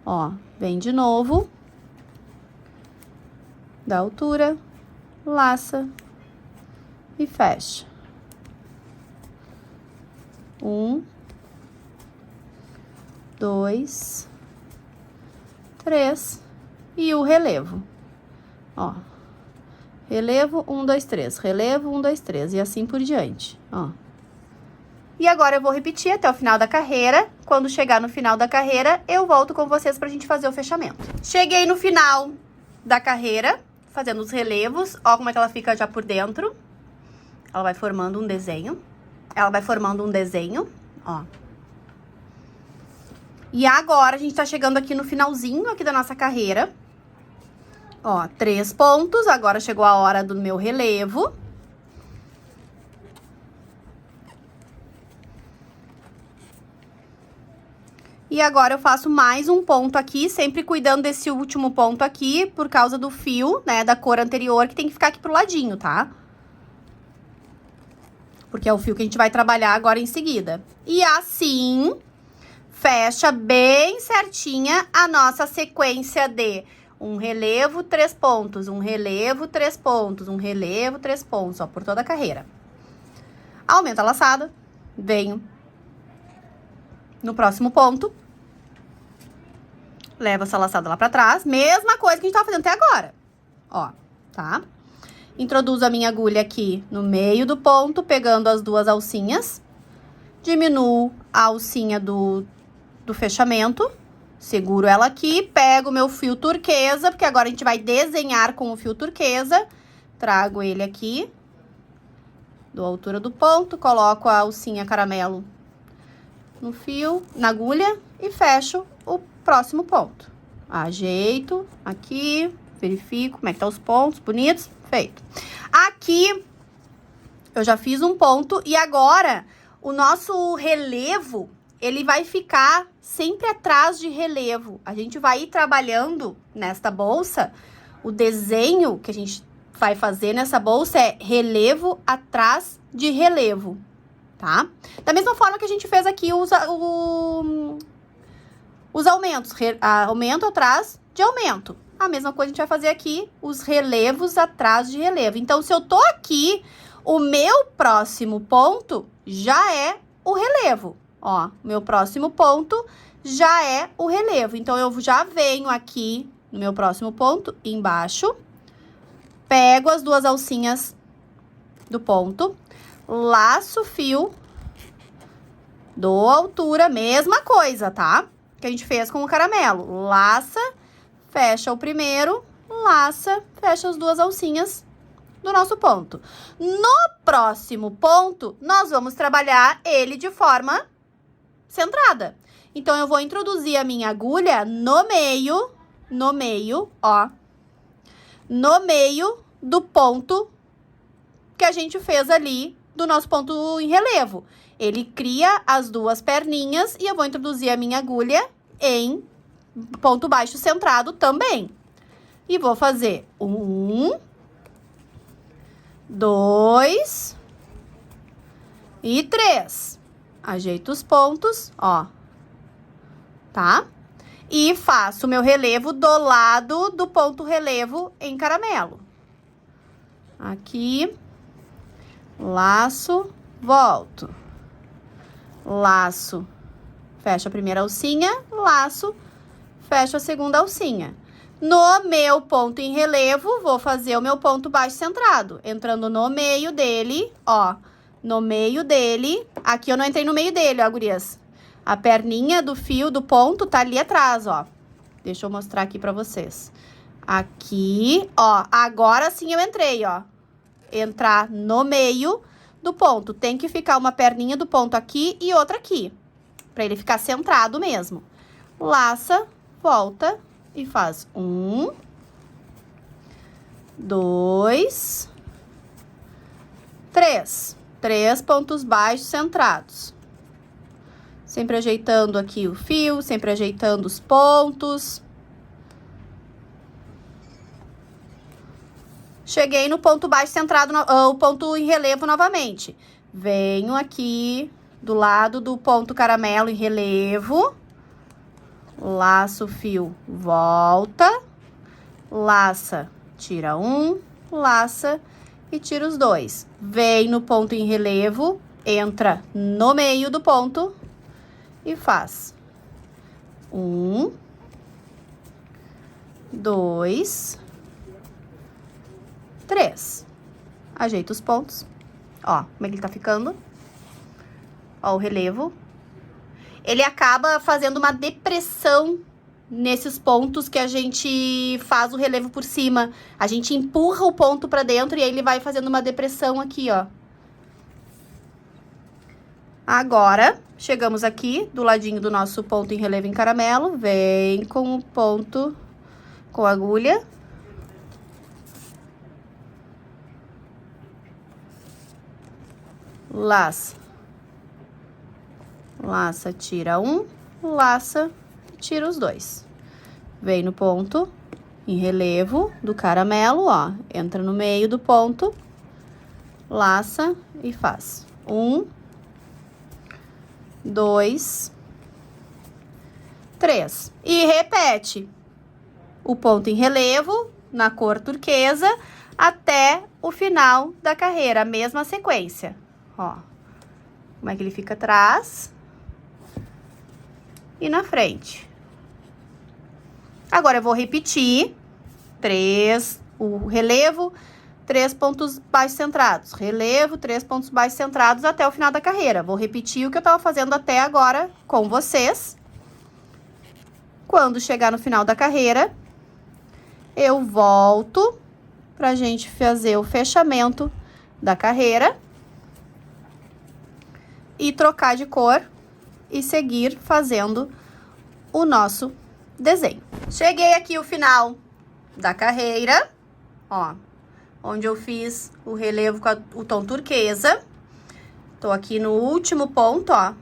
Ó, vem de novo. Dá altura, laça e fecha. 1, 2, 3 e o relevo. Ó. Relevo, 1, 2, 3. Relevo, 1, 2, 3. E assim por diante, ó. E agora eu vou repetir até o final da carreira. Quando chegar no final da carreira, eu volto com vocês pra gente fazer o fechamento. Cheguei no final da carreira, fazendo os relevos. Ó como é que ela fica já por dentro. Ela vai formando um desenho. Ó. E agora a gente tá chegando aqui no finalzinho aqui da nossa carreira. Ó, 3 pontos, agora chegou a hora do meu relevo. E agora eu faço mais um ponto aqui, sempre cuidando desse último ponto aqui, por causa do fio, né, da cor anterior, que tem que ficar aqui pro ladinho, tá? Porque é o fio que a gente vai trabalhar agora em seguida. E assim, fecha bem certinha a nossa sequência de um relevo, 3 pontos, um relevo, 3 pontos, um relevo, 3 pontos, ó, por toda a carreira. Aumenta a laçada, venho no próximo ponto, levo essa laçada lá pra trás, mesma coisa que a gente tava fazendo até agora. ó, tá? Introduzo a minha agulha aqui no meio do ponto, pegando as duas alcinhas. Diminuo a alcinha do fechamento. Seguro ela aqui, pego o meu fio turquesa, porque agora a gente vai desenhar com o fio turquesa. Trago ele aqui, dou a altura do ponto, coloco a alcinha caramelo no fio, na agulha e fecho o próximo ponto. Ajeito aqui, verifico como é que tá os pontos, bonitos, feito. Aqui, eu já fiz um ponto e agora o nosso relevo, ele vai ficar sempre atrás de relevo. A gente vai ir trabalhando nesta bolsa, o desenho que a gente vai fazer nessa bolsa é relevo atrás de relevo, tá? Da mesma forma que a gente fez aqui os aumentos, aumento atrás de aumento. A mesma coisa a gente vai fazer aqui, os relevos atrás de relevo. Então, se eu tô aqui, o meu próximo ponto já é o relevo. Ó, meu próximo ponto já é o relevo. Então, eu já venho aqui no meu próximo ponto, embaixo, pego as duas alcinhas do ponto, laço o fio, dou altura, mesma coisa, tá? Que a gente fez com o caramelo. Laça, fecha o primeiro, laça, fecha as duas alcinhas do nosso ponto. No próximo ponto, nós vamos trabalhar ele de forma centrada. Então, eu vou introduzir a minha agulha no meio, ó, no meio do ponto que a gente fez ali do nosso ponto em relevo. Ele cria as duas perninhas e eu vou introduzir a minha agulha em ponto baixo centrado também. E vou fazer 1, 2 e 3. Ajeito os pontos, ó, tá? E faço o meu relevo do lado do ponto relevo em caramelo. Aqui, laço, volto. Laço, fecho a primeira alcinha, laço, fecho a segunda alcinha. No meu ponto em relevo, vou fazer o meu ponto baixo centrado, entrando no meio dele, ó, no meio dele. Aqui eu não entrei no meio dele, ó, gurias. A perninha do fio do ponto tá ali atrás, ó. Deixa eu mostrar aqui pra vocês. Aqui, ó, agora sim eu entrei, ó. Entrar no meio do ponto. Tem que ficar uma perninha do ponto aqui e outra aqui, pra ele ficar centrado mesmo. Laça, volta e faz 1, 2, 3. 3 pontos baixos centrados. Sempre ajeitando aqui o fio, sempre ajeitando os pontos. Cheguei no ponto baixo centrado, o ponto em relevo novamente. Venho aqui do lado do ponto caramelo em relevo. Laço o fio, volta. Laça, tira um, laça e tira os dois. Vem no ponto em relevo, entra no meio do ponto e faz 1, 2, 3. Ajeita os pontos. Ó, como é que ele tá ficando. Ó, o relevo. Ele acaba fazendo uma depressão nesses pontos que a gente faz o relevo por cima. A gente empurra o ponto pra dentro e aí ele vai fazendo uma depressão aqui, ó. Agora, chegamos aqui do ladinho do nosso ponto em relevo em caramelo. Vem com o ponto, com a agulha. Laça. Laça, tira um, laça, tira os dois. Vem no ponto em relevo do caramelo, ó. Entra no meio do ponto, laça e faz 1, 2, 3. E repete o ponto em relevo na cor turquesa até o final da carreira, a mesma sequência. Ó, como é que ele fica atrás e na frente. Agora eu vou repetir 3 o relevo, 3 pontos baixos centrados, relevo, 3 pontos baixos centrados até o final da carreira. Vou repetir o que eu tava fazendo até agora com vocês. Quando chegar no final da carreira, eu volto pra gente fazer o fechamento da carreira e trocar de cor e seguir fazendo o nosso desenho. Cheguei aqui ao final da carreira, ó, onde eu fiz o relevo com o tom turquesa. Tô aqui no último ponto, ó.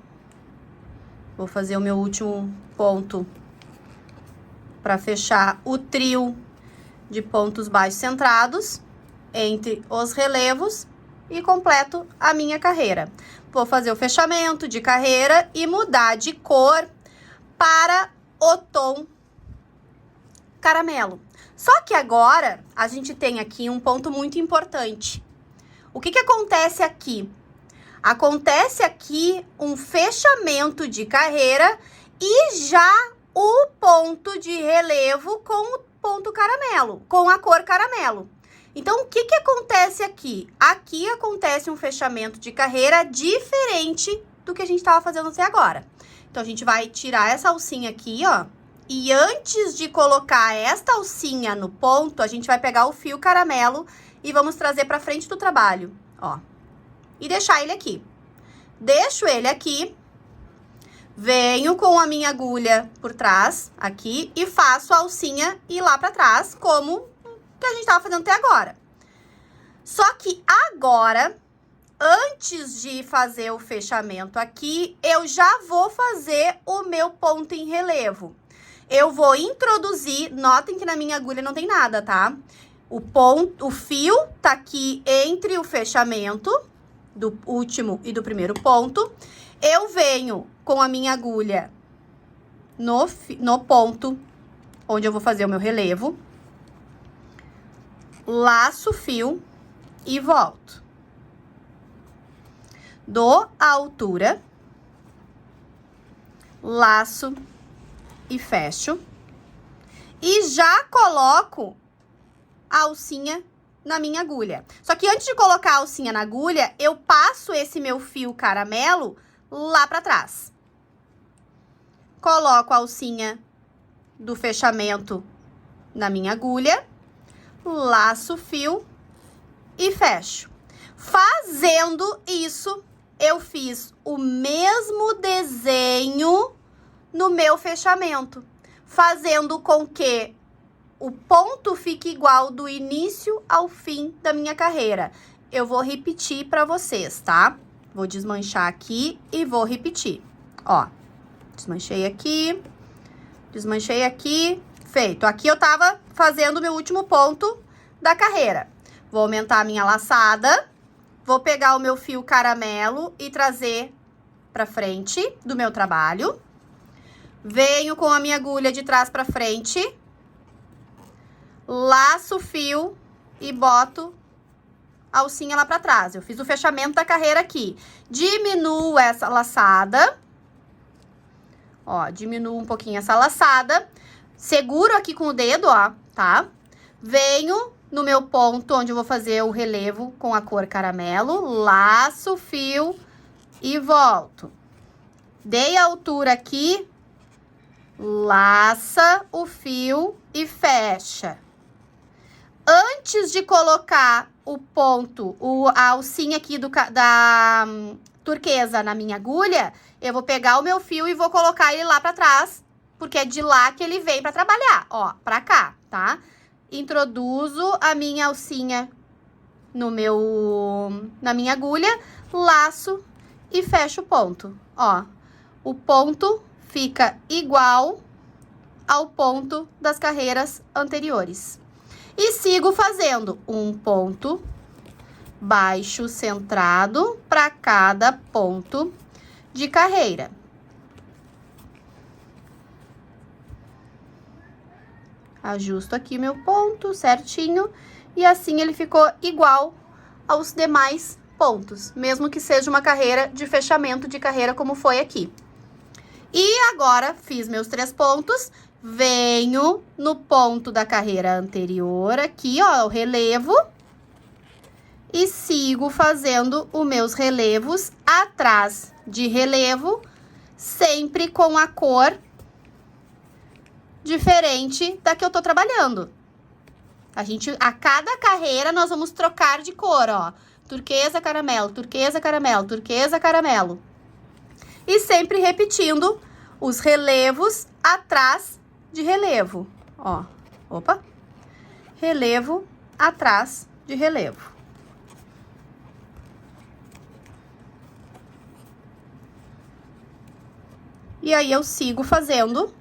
Vou fazer o meu último ponto para fechar o trio de pontos baixos centrados entre os relevos e completo a minha carreira. Vou fazer o fechamento de carreira e mudar de cor para o tom caramelo. Só que agora a gente tem aqui um ponto muito importante. O que acontece aqui? Acontece aqui um fechamento de carreira e já o ponto de relevo com o ponto caramelo, com a cor caramelo. Então, o que acontece aqui? Aqui acontece um fechamento de carreira diferente do que a gente estava fazendo até agora. Então, a gente vai tirar essa alcinha aqui, ó. E antes de colocar esta alcinha no ponto, a gente vai pegar o fio caramelo e vamos trazer para frente do trabalho, ó. E deixar ele aqui. Deixo ele aqui. Venho com a minha agulha por trás, aqui, e faço a alcinha ir lá para trás, como que a gente tava fazendo até agora. Só que agora, antes de fazer o fechamento aqui, eu já vou fazer o meu ponto em relevo. Eu vou introduzir, notem que na minha agulha não tem nada, tá? O fio tá aqui entre o fechamento do último e do primeiro ponto. Eu venho com a minha agulha no ponto onde eu vou fazer o meu relevo. Laço o fio e volto. Dou a altura. Laço e fecho. E já coloco a alcinha na minha agulha. Só que antes de colocar a alcinha na agulha, eu passo esse meu fio caramelo lá pra trás. Coloco a alcinha do fechamento na minha agulha, laço o fio e fecho. Fazendo isso, eu fiz o mesmo desenho no meu fechamento, fazendo com que o ponto fique igual do início ao fim da minha carreira. Eu vou repetir para vocês, tá? Vou desmanchar aqui e vou repetir. Ó, desmanchei aqui, feito. Aqui eu tava fazendo o meu último ponto da carreira. Vou aumentar a minha laçada, vou pegar o meu fio caramelo e trazer pra frente do meu trabalho. Venho com a minha agulha de trás pra frente, laço o fio e boto a alcinha lá pra trás. Eu fiz o fechamento da carreira aqui. Diminuo essa laçada. Ó, diminuo um pouquinho essa laçada. Seguro aqui com o dedo, ó, tá? Venho no meu ponto onde eu vou fazer o relevo com a cor caramelo. Laço o fio e volto. Dei a altura aqui. Laça o fio e fecha. Antes de colocar o ponto, a alcinha aqui da turquesa na minha agulha, eu vou pegar o meu fio e vou colocar ele lá pra trás, porque é de lá que ele vem pra trabalhar, ó, pra cá, tá? Introduzo a minha alcinha na minha agulha, laço e fecho o ponto, ó. O ponto fica igual ao ponto das carreiras anteriores. E sigo fazendo um ponto baixo centrado para cada ponto de carreira. Ajusto aqui meu ponto certinho e assim ele ficou igual aos demais pontos, mesmo que seja uma carreira de fechamento de carreira como foi aqui. E agora fiz meus 3 pontos, venho no ponto da carreira anterior aqui, ó, o relevo, e sigo fazendo os meus relevos atrás de relevo, sempre com a cor diferente da que eu tô trabalhando. A cada carreira nós vamos trocar de cor, ó. Turquesa, caramelo, turquesa, caramelo, turquesa, caramelo. E sempre repetindo os relevos atrás de relevo, ó. Opa! Relevo atrás de relevo. E aí eu sigo fazendo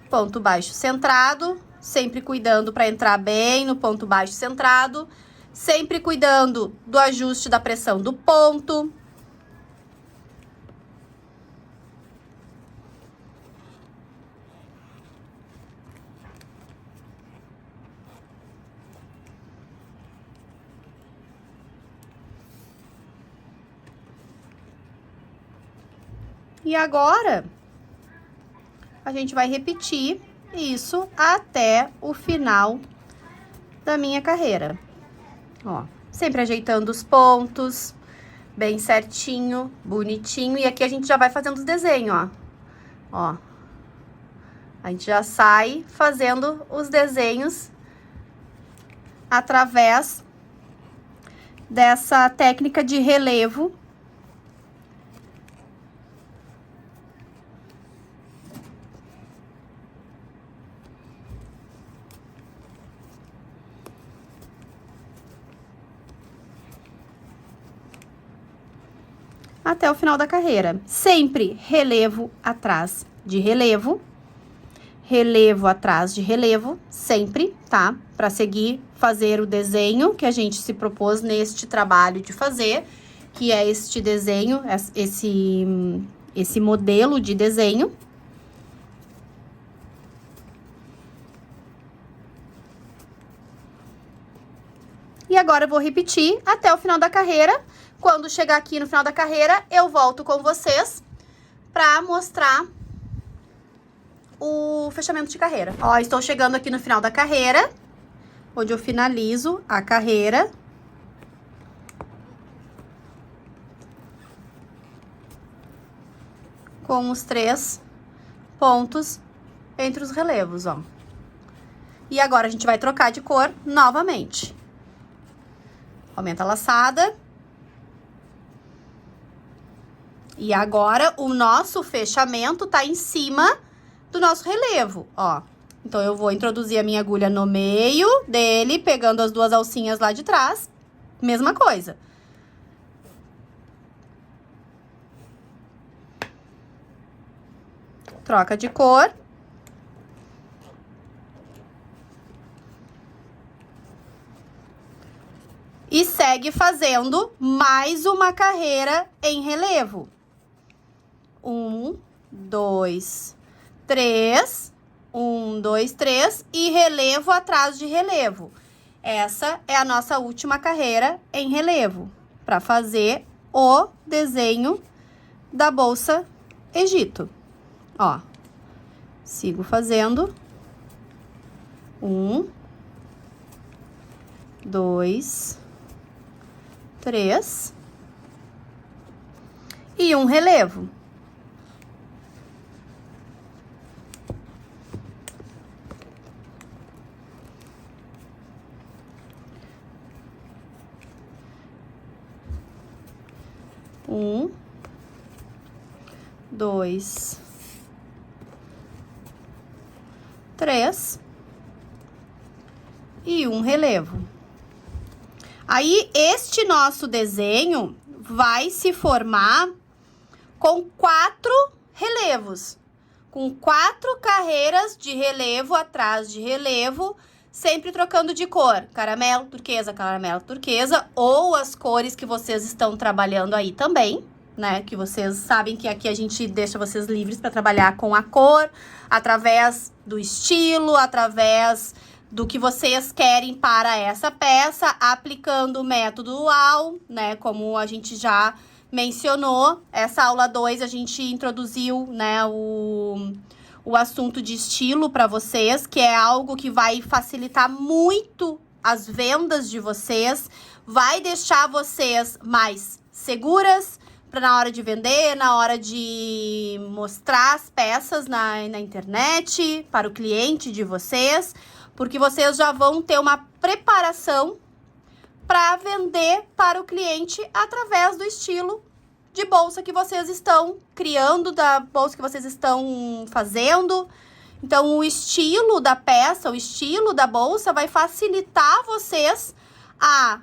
ponto baixo centrado, sempre cuidando para entrar bem no ponto baixo centrado, sempre cuidando do ajuste da pressão do ponto. E agora, a gente vai repetir isso até o final da minha carreira. Ó, sempre ajeitando os pontos, bem certinho, bonitinho. E aqui a gente já vai fazendo os desenhos, ó. Ó, a gente já sai fazendo os desenhos através dessa técnica de relevo. Até o final da carreira. Sempre relevo atrás de relevo. Relevo atrás de relevo, sempre, tá? Para seguir fazer o desenho que a gente se propôs neste trabalho de fazer, que é este desenho, esse modelo de desenho. E agora eu vou repetir até o final da carreira. Quando chegar aqui no final da carreira, eu volto com vocês para mostrar o fechamento de carreira. Ó, estou chegando aqui no final da carreira, onde eu finalizo a carreira. Com os 3 pontos entre os relevos, ó. E agora a gente vai trocar de cor novamente. Aumenta a laçada. E agora, o nosso fechamento tá em cima do nosso relevo, ó. Então, eu vou introduzir a minha agulha no meio dele, pegando as 2 alcinhas lá de trás. Mesma coisa. Troca de cor. E segue fazendo mais uma carreira em relevo. 1, 2, 3. 1, 2, 3. E relevo atrás de relevo. Essa é a nossa última carreira em relevo. Para fazer o desenho da bolsa Egito. Ó. Sigo fazendo. 1, 2, 3. E um relevo. Um, 2, 3 e um relevo. Aí, este nosso desenho vai se formar com 4 relevos, com 4 carreiras de relevo atrás de relevo, sempre trocando de cor, caramelo, turquesa, ou as cores que vocês estão trabalhando aí também, né? Que vocês sabem que aqui a gente deixa vocês livres para trabalhar com a cor, através do estilo, através do que vocês querem para essa peça, aplicando o método UAU, né? Como a gente já mencionou, essa aula 2 a gente introduziu, né, o o assunto de estilo para vocês, que é algo que vai facilitar muito as vendas de vocês, vai deixar vocês mais seguras para na hora de vender, na hora de mostrar as peças na internet para o cliente de vocês, porque vocês já vão ter uma preparação para vender para o cliente através do estilo de bolsa que vocês estão criando, da bolsa que vocês estão fazendo. Então, o estilo da peça, o estilo da bolsa vai facilitar vocês a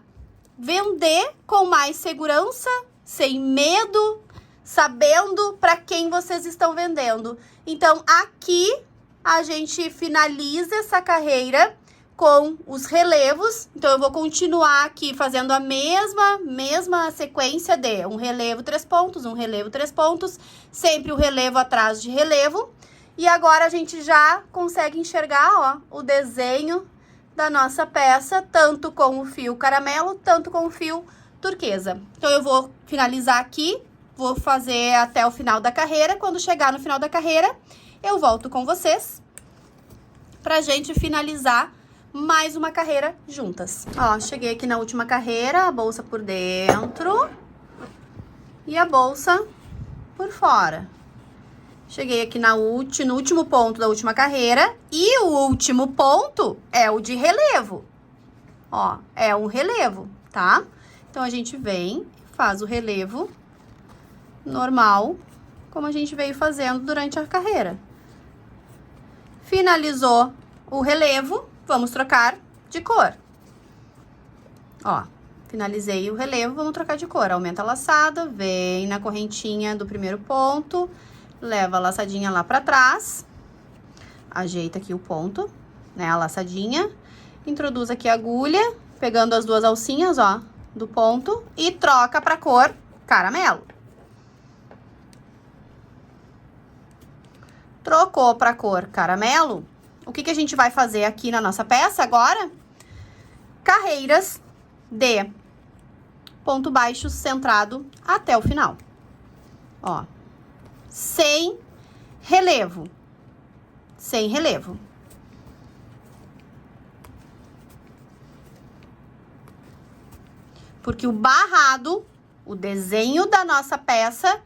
vender com mais segurança, sem medo, sabendo para quem vocês estão vendendo. Então, aqui a gente finaliza essa carreira com os relevos. Então, eu vou continuar aqui fazendo a mesma sequência de um relevo 3 pontos, um relevo 3 pontos, sempre o relevo atrás de relevo. E agora a gente já consegue enxergar, ó, o desenho da nossa peça, tanto com o fio caramelo, tanto com o fio turquesa. Então, eu vou finalizar aqui, vou fazer até o final da carreira. Quando chegar no final da carreira, eu volto com vocês pra gente finalizar mais uma carreira juntas. Ó, cheguei aqui na última carreira, a bolsa por dentro e a bolsa por fora. Cheguei aqui no último ponto da última carreira e o último ponto é o de relevo. Ó, é um relevo, tá? Então, a gente vem, faz o relevo normal, como a gente veio fazendo durante a carreira. Finalizou o relevo, vamos trocar de cor. Ó, finalizei o relevo, vamos trocar de cor. Aumenta a laçada, vem na correntinha do primeiro ponto, leva a laçadinha lá pra trás, ajeita aqui o ponto, né, a laçadinha, introduz aqui a agulha, pegando as 2 alcinhas, ó, do ponto e troca pra cor caramelo. Trocou pra cor caramelo, o que a gente vai fazer aqui na nossa peça agora? Carreiras de ponto baixo centrado até o final. Ó, sem relevo. Sem relevo. Porque o barrado, o desenho da nossa peça,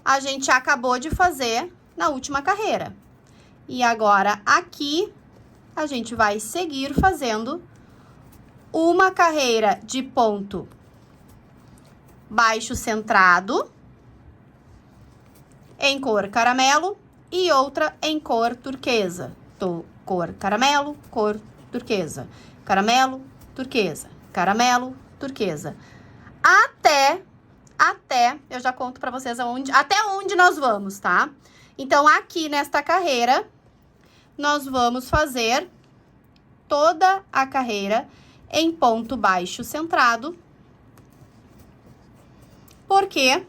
a gente acabou de fazer na última carreira. E agora, aqui, a gente vai seguir fazendo uma carreira de ponto baixo centrado, em cor caramelo, e outra em cor turquesa. Cor caramelo, cor turquesa. Caramelo, turquesa. Caramelo, turquesa. Até eu já conto pra vocês até onde nós vamos, tá? Então, aqui nesta carreira, nós vamos fazer toda a carreira em ponto baixo centrado, porque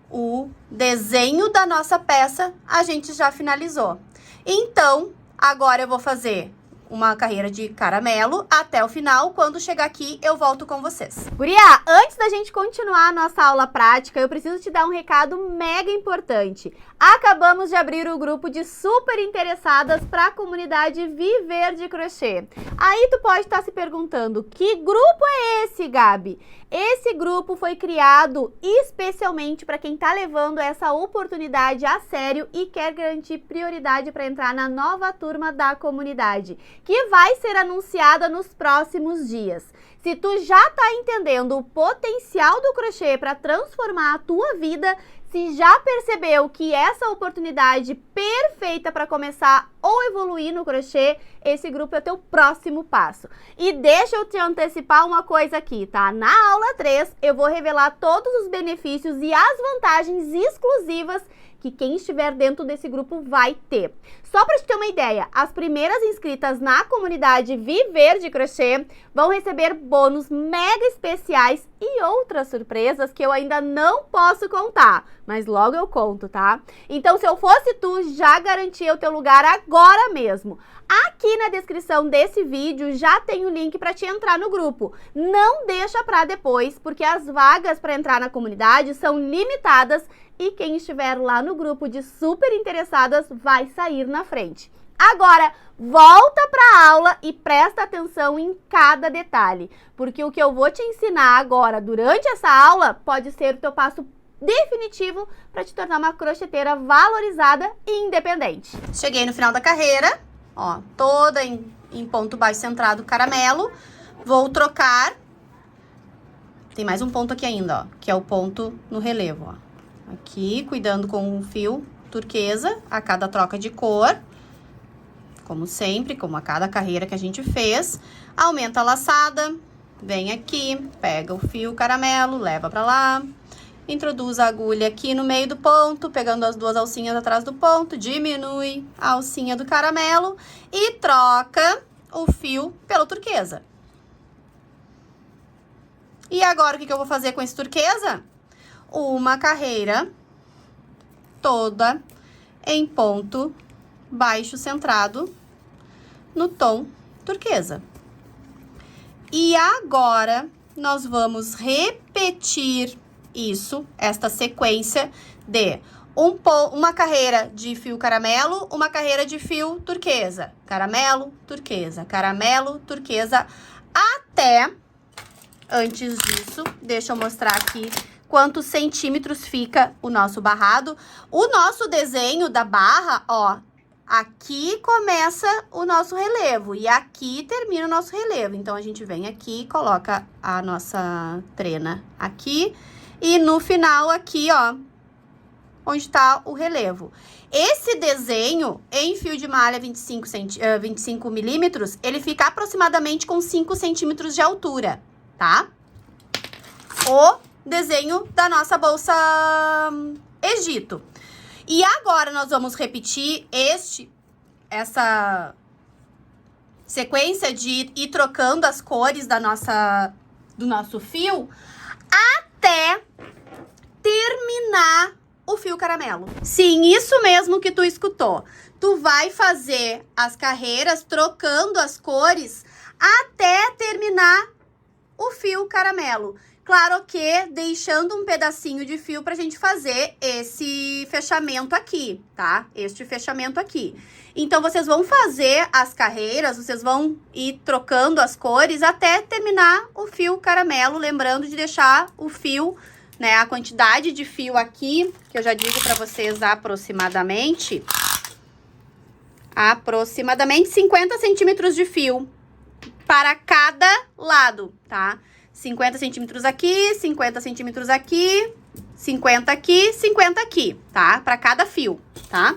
o desenho da nossa peça a gente já finalizou. Então, agora eu vou fazer uma carreira de caramelo até o final. Quando chegar aqui, eu volto com vocês. Guria, antes da gente continuar a nossa aula prática, eu preciso te dar um recado mega importante. Acabamos de abrir o grupo de super interessadas para a comunidade Viver de Crochê. Aí tu pode estar se perguntando, que grupo é esse, Gabi? Esse grupo foi criado especialmente para quem está levando essa oportunidade a sério e quer garantir prioridade para entrar na nova turma da comunidade, que vai ser anunciada nos próximos dias. Se tu já está entendendo o potencial do crochê para transformar a tua vida, se já percebeu que essa oportunidade perfeita para começar ou evoluir no crochê, esse grupo é o teu próximo passo. E deixa eu te antecipar uma coisa aqui, tá? Na aula 3, eu vou revelar todos os benefícios e as vantagens exclusivas que quem estiver dentro desse grupo vai ter. Só para te ter uma ideia, as primeiras inscritas na comunidade Viver de Crochê vão receber bônus mega especiais e outras surpresas que eu ainda não posso contar, mas logo eu conto, tá? Então, se eu fosse tu, já garantia o teu lugar agora agora mesmo. Aqui na descrição desse vídeo já tem o link para te entrar no grupo. Não deixa para depois, porque as vagas para entrar na comunidade são limitadas e quem estiver lá no grupo de super interessadas vai sair na frente. Agora, volta para a aula e presta atenção em cada detalhe, porque o que eu vou te ensinar agora durante essa aula pode ser o teu passo definitivo para te tornar uma crocheteira valorizada e independente. Cheguei no final da carreira, ó, toda em ponto baixo centrado caramelo. Vou trocar. Tem mais um ponto aqui ainda, ó, que é o ponto no relevo, ó. Aqui, cuidando com o fio turquesa a cada troca de cor. Como sempre, como a cada carreira que a gente fez. Aumenta a laçada, vem aqui, pega o fio caramelo, leva pra lá. Introduz a agulha aqui no meio do ponto, pegando as duas alcinhas atrás do ponto, diminui a alcinha do caramelo e troca o fio pelo turquesa. E agora, o que eu vou fazer com esse turquesa? Uma carreira toda em ponto baixo centrado no tom turquesa. E agora, nós vamos repetir isso, esta sequência de uma carreira de fio caramelo, uma carreira de fio turquesa, caramelo, turquesa, até, antes disso, deixa eu mostrar aqui quantos centímetros fica o nosso barrado. O nosso desenho da barra, ó, aqui começa o nosso relevo e aqui termina o nosso relevo. Então, a gente vem aqui, coloca a nossa trena aqui. E no final aqui, ó, onde tá o relevo. Esse desenho em fio de malha 25 milímetros, ele fica aproximadamente com 5 centímetros de altura, tá? O desenho da nossa bolsa Egito. E agora nós vamos repetir essa sequência de ir trocando as cores do nosso fio até terminar o fio caramelo. Sim, isso mesmo que tu escutou. Tu vai fazer as carreiras trocando as cores até terminar o fio caramelo. Claro que deixando um pedacinho de fio pra gente fazer esse fechamento aqui, tá? Este fechamento aqui. Então, vocês vão fazer as carreiras, vocês vão ir trocando as cores até terminar o fio caramelo. Lembrando de deixar o fio, né, a quantidade de fio aqui, que eu já digo pra vocês aproximadamente 50 centímetros de fio para cada lado, tá? 50 centímetros aqui, 50 centímetros aqui, 50 aqui, 50 aqui, tá? Para cada fio, tá?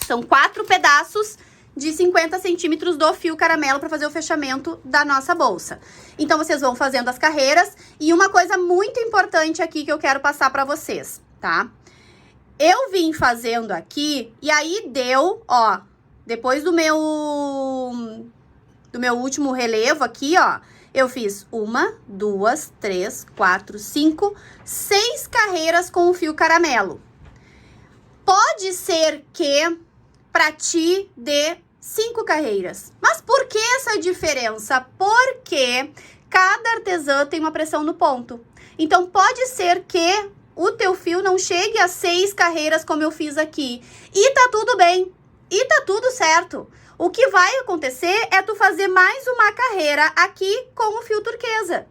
São 4 pedaços de 50 centímetros do fio caramelo para fazer o fechamento da nossa bolsa. Então, vocês vão fazendo as carreiras. E uma coisa muito importante aqui que eu quero passar para vocês, tá? Eu vim fazendo aqui e aí deu, ó, depois do meu último relevo aqui, ó, eu fiz 1, 2, 3, 4, 5, 6 carreiras com o fio caramelo. Pode ser que para ti dê 5 carreiras. Mas por que essa diferença? Porque cada artesã tem uma pressão no ponto. Então, pode ser que o teu fio não chegue a 6 carreiras como eu fiz aqui. E tá tudo bem. E tá tudo certo. O que vai acontecer é tu fazer mais uma carreira aqui com o fio turquesa.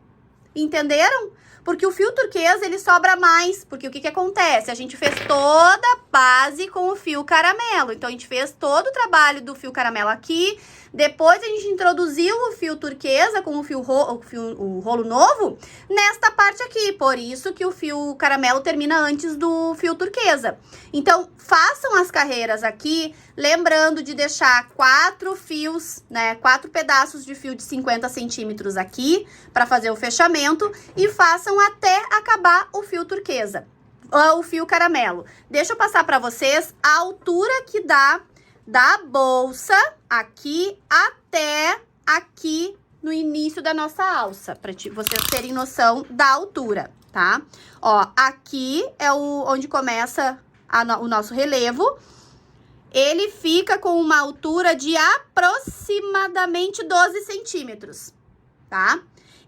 Entenderam? Porque o fio turquesa, ele sobra mais. Porque o que acontece? A gente fez toda a base com o fio caramelo. Então, a gente fez todo o trabalho do fio caramelo aqui. Depois, a gente introduziu o fio turquesa com o rolo novo nesta parte aqui. Por isso que o fio caramelo termina antes do fio turquesa. Então, façam as carreiras aqui, lembrando de deixar 4 fios, né? 4 pedaços de fio de 50 centímetros aqui para fazer o fechamento e façam até acabar o fio turquesa, o fio caramelo. Deixa eu passar para vocês a altura que dá da bolsa aqui até aqui no início da nossa alça, para vocês terem noção da altura, tá? Ó, aqui é onde começa o nosso relevo ele fica com uma altura de aproximadamente 12 centímetros, tá?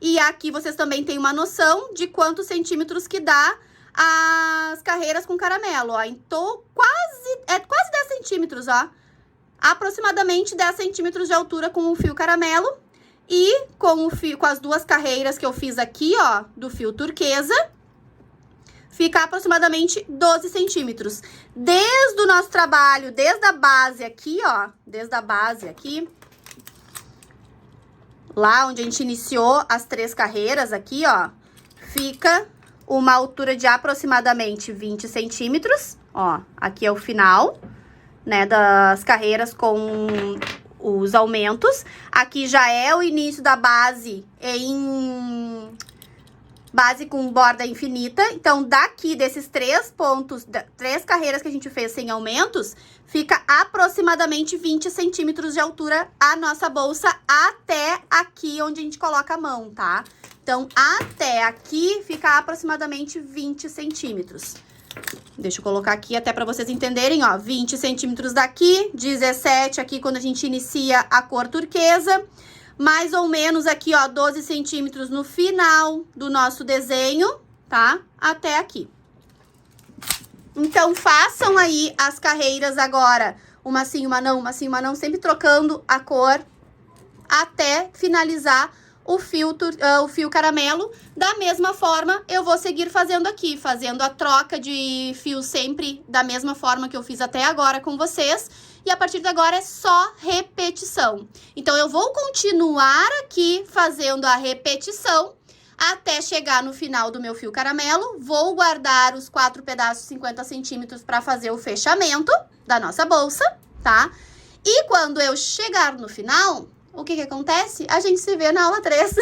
E aqui vocês também têm uma noção de quantos centímetros que dá as carreiras com caramelo, ó. Então, quase 10 centímetros, ó. Aproximadamente 10 centímetros de altura com o fio caramelo. E com as duas carreiras que eu fiz aqui, ó, do fio turquesa, fica aproximadamente 12 centímetros. Desde o nosso trabalho, desde a base aqui, ó, lá onde a gente iniciou as 3 carreiras aqui, ó, fica uma altura de aproximadamente 20 centímetros, ó, aqui é o final, né, das carreiras com os aumentos. Aqui já é o início da base base com borda infinita. Então, daqui desses 3 pontos, 3 carreiras que a gente fez sem aumentos, fica aproximadamente 20 centímetros de altura a nossa bolsa até aqui onde a gente coloca a mão, tá? Então, até aqui fica aproximadamente 20 centímetros. Deixa eu colocar aqui até para vocês entenderem, ó, 20 centímetros daqui, 17 aqui quando a gente inicia a cor turquesa, mais ou menos aqui, ó, 12 centímetros no final do nosso desenho, tá? Até aqui. Então, façam aí as carreiras agora, uma sim, uma não, sempre trocando a cor até finalizar o fio caramelo. Da mesma forma, eu vou seguir fazendo aqui, fazendo a troca de fio sempre da mesma forma que eu fiz até agora com vocês. E a partir de agora é só repetição. Então, eu vou continuar aqui fazendo a repetição até chegar no final do meu fio caramelo. Vou guardar os 4 pedaços de 50 centímetros para fazer o fechamento da nossa bolsa, tá? E quando eu chegar no final, o que acontece? A gente se vê na aula 3.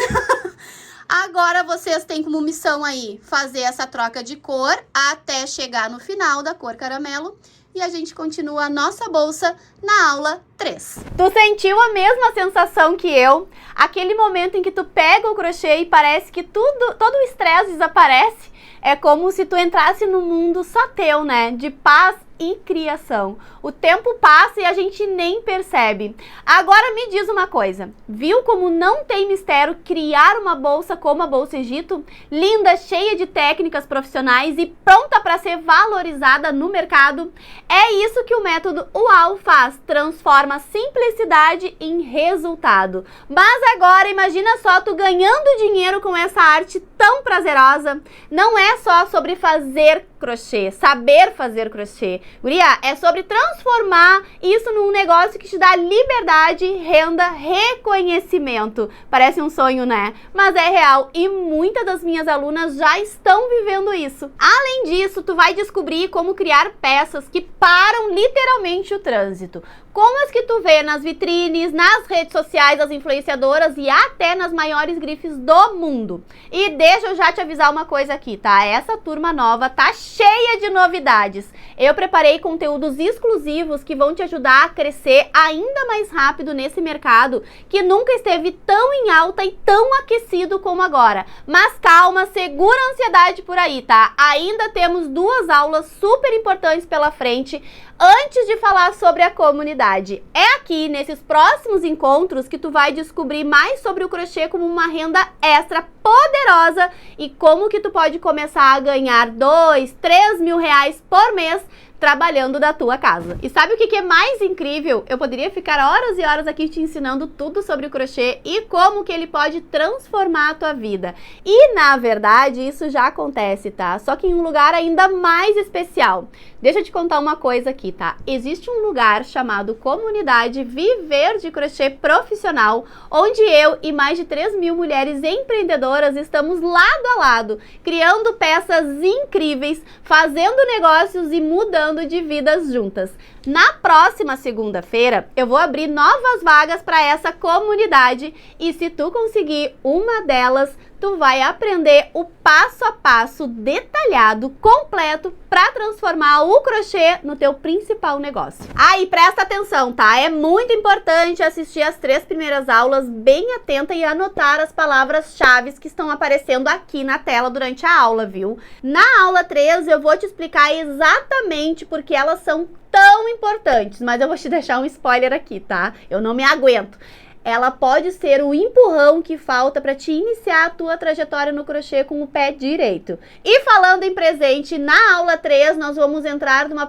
Agora, vocês têm como missão aí fazer essa troca de cor até chegar no final da cor caramelo. E a gente continua a nossa bolsa na aula 3. Tu sentiu a mesma sensação que eu? Aquele momento em que tu pega o crochê e parece que todo o estresse desaparece? É como se tu entrasse num mundo só teu, né? De paz e criação. O tempo passa e a gente nem percebe. Agora me diz uma coisa, viu como não tem mistério criar uma bolsa como a Bolsa Egito? Linda, cheia de técnicas profissionais e pronta para ser valorizada no mercado? É isso que o método UAU faz, transforma simplicidade em resultado. Mas agora imagina só tu ganhando dinheiro com essa arte tão prazerosa. Não é só sobre fazer crochê, saber fazer crochê. Guria, é sobre transformar isso num negócio que te dá liberdade, renda, reconhecimento. Parece um sonho, né? Mas é real e muitas das minhas alunas já estão vivendo isso. Além disso, tu vai descobrir como criar peças que param literalmente o trânsito. Como as que tu vê nas vitrines, nas redes sociais das influenciadoras e até nas maiores grifes do mundo. E deixa eu já te avisar uma coisa aqui, tá? Essa turma nova tá cheia de novidades. Eu preparei conteúdos exclusivos que vão te ajudar a crescer ainda mais rápido nesse mercado que nunca esteve tão em alta e tão aquecido como agora. Mas calma, segura a ansiedade por aí, tá? Ainda temos 2 aulas super importantes pela frente antes de falar sobre a comunidade. É aqui, nesses próximos encontros, que tu vai descobrir mais sobre o crochê como uma renda extra poderosa e como que tu pode começar a ganhar 2, 3 mil reais por mês trabalhando da tua casa. E sabe o que é mais incrível? Eu poderia ficar horas e horas aqui te ensinando tudo sobre o crochê e como que ele pode transformar a tua vida. E, na verdade, isso já acontece, tá? Só que em um lugar ainda mais especial. Deixa eu te contar uma coisa aqui, tá? Existe um lugar chamado Comunidade Viver de Crochê Profissional, onde eu e mais de 3 mil mulheres empreendedoras estamos lado a lado, criando peças incríveis, fazendo negócios e mudando de vidas juntas. Na próxima segunda-feira, eu vou abrir novas vagas para essa comunidade e se tu conseguir uma delas, tu vai aprender o passo a passo detalhado, completo, para transformar o crochê no teu principal negócio. E presta atenção, tá? É muito importante assistir as 3 primeiras aulas bem atenta e anotar as palavras-chave que estão aparecendo aqui na tela durante a aula, viu? Na aula 3, eu vou te explicar exatamente porque elas são tão importantes, mas eu vou te deixar um spoiler aqui, tá? Eu não me aguento. Ela pode ser o empurrão que falta para te iniciar a tua trajetória no crochê com o pé direito. E falando em presente, na aula 3 nós vamos entrar numa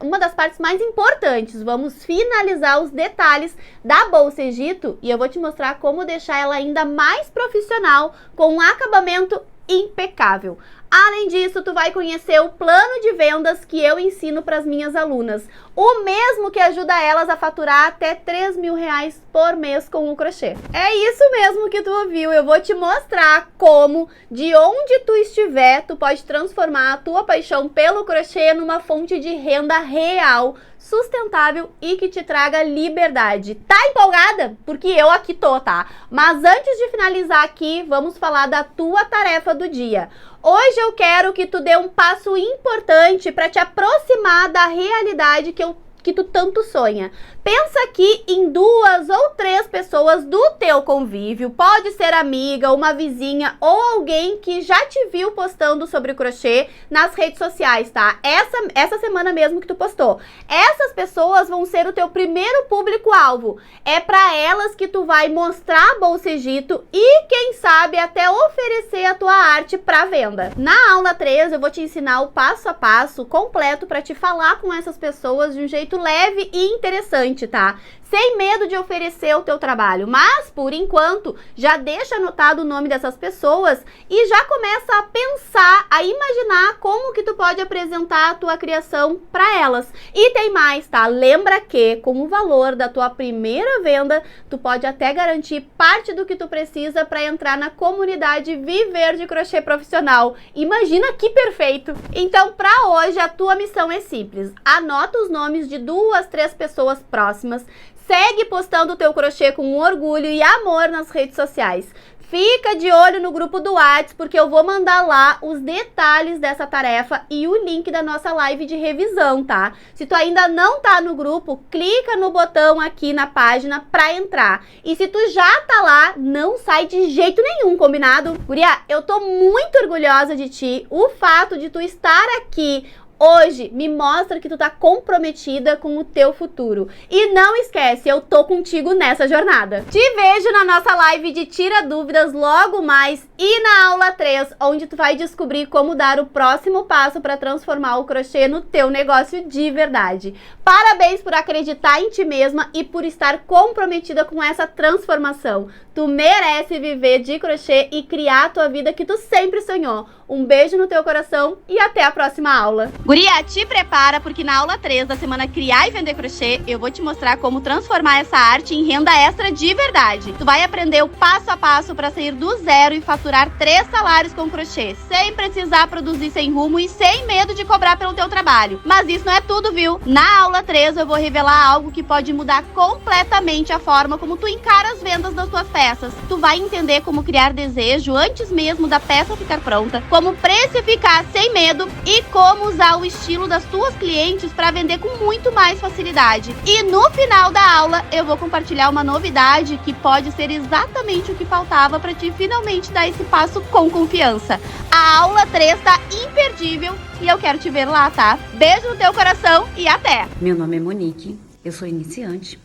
uma das partes mais importantes. Vamos finalizar os detalhes da bolsa Egito e eu vou te mostrar como deixar ela ainda mais profissional com um acabamento impecável. Além disso, tu vai conhecer o plano de vendas que eu ensino para as minhas alunas. O mesmo que ajuda elas a faturar até R$3.000 por mês com o crochê. É isso mesmo que tu ouviu. Eu vou te mostrar como, de onde tu estiver, tu pode transformar a tua paixão pelo crochê numa fonte de renda real, sustentável e que te traga liberdade. Tá empolgada? Porque eu aqui tô, tá? Mas antes de finalizar aqui, vamos falar da tua tarefa do dia. Hoje eu quero que tu dê um passo importante para te aproximar da realidade que tu tanto sonha. Pensa aqui em 2 ou 3 pessoas do teu convívio, pode ser amiga, uma vizinha ou alguém que já te viu postando sobre crochê nas redes sociais, tá? Essa semana mesmo que tu postou. Essas pessoas vão ser o teu primeiro público-alvo. É para elas que tu vai mostrar a Bolsa Egito e, quem sabe, até oferecer a tua arte para venda. Na aula 3 eu vou te ensinar o passo a passo completo para te falar com essas pessoas de um jeito leve e interessante, tá? Sem medo de oferecer o teu trabalho, mas por enquanto já deixa anotado o nome dessas pessoas e já começa a pensar, a imaginar como que tu pode apresentar a tua criação para elas. E tem mais, tá? Lembra que com o valor da tua primeira venda, tu pode até garantir parte do que tu precisa para entrar na comunidade Viver de Crochê Profissional. Imagina que perfeito! Então, para hoje, a tua missão é simples. Anota os nomes de 2, 3 pessoas próximas. Segue postando o teu crochê com orgulho e amor nas redes sociais. Fica de olho no grupo do WhatsApp, porque eu vou mandar lá os detalhes dessa tarefa e o link da nossa live de revisão, tá? Se tu ainda não tá no grupo, clica no botão aqui na página pra entrar. E se tu já tá lá, não sai de jeito nenhum, combinado? Guria, eu tô muito orgulhosa de ti. O fato de tu estar aqui hoje me mostra que tu tá comprometida com o teu futuro. E não esquece, eu tô contigo nessa jornada. Te vejo na nossa live de Tira Dúvidas logo mais e na aula 3, onde tu vai descobrir como dar o próximo passo para transformar o crochê no teu negócio de verdade. Parabéns por acreditar em ti mesma e por estar comprometida com essa transformação. Tu merece viver de crochê e criar a tua vida que tu sempre sonhou. Um beijo no teu coração e até a próxima aula. Guria, te prepara porque na aula 3 da semana Criar e Vender Crochê, eu vou te mostrar como transformar essa arte em renda extra de verdade. Tu vai aprender o passo a passo para sair do zero e faturar 3 salários com crochê, sem precisar produzir sem rumo e sem medo de cobrar pelo teu trabalho. Mas isso não é tudo, viu? Na aula 3 eu vou revelar algo que pode mudar completamente a forma como tu encara as vendas das tuas peças. Tu vai entender como criar desejo antes mesmo da peça ficar pronta, como precificar sem medo e como usar o estilo das tuas clientes para vender com muito mais facilidade. E no final da aula eu vou compartilhar uma novidade que pode ser exatamente o que faltava para te finalmente dar esse passo com confiança. A aula 3 tá imperdível e eu quero te ver lá, tá? Beijo no teu coração e até! Meu nome é Monique, eu sou iniciante.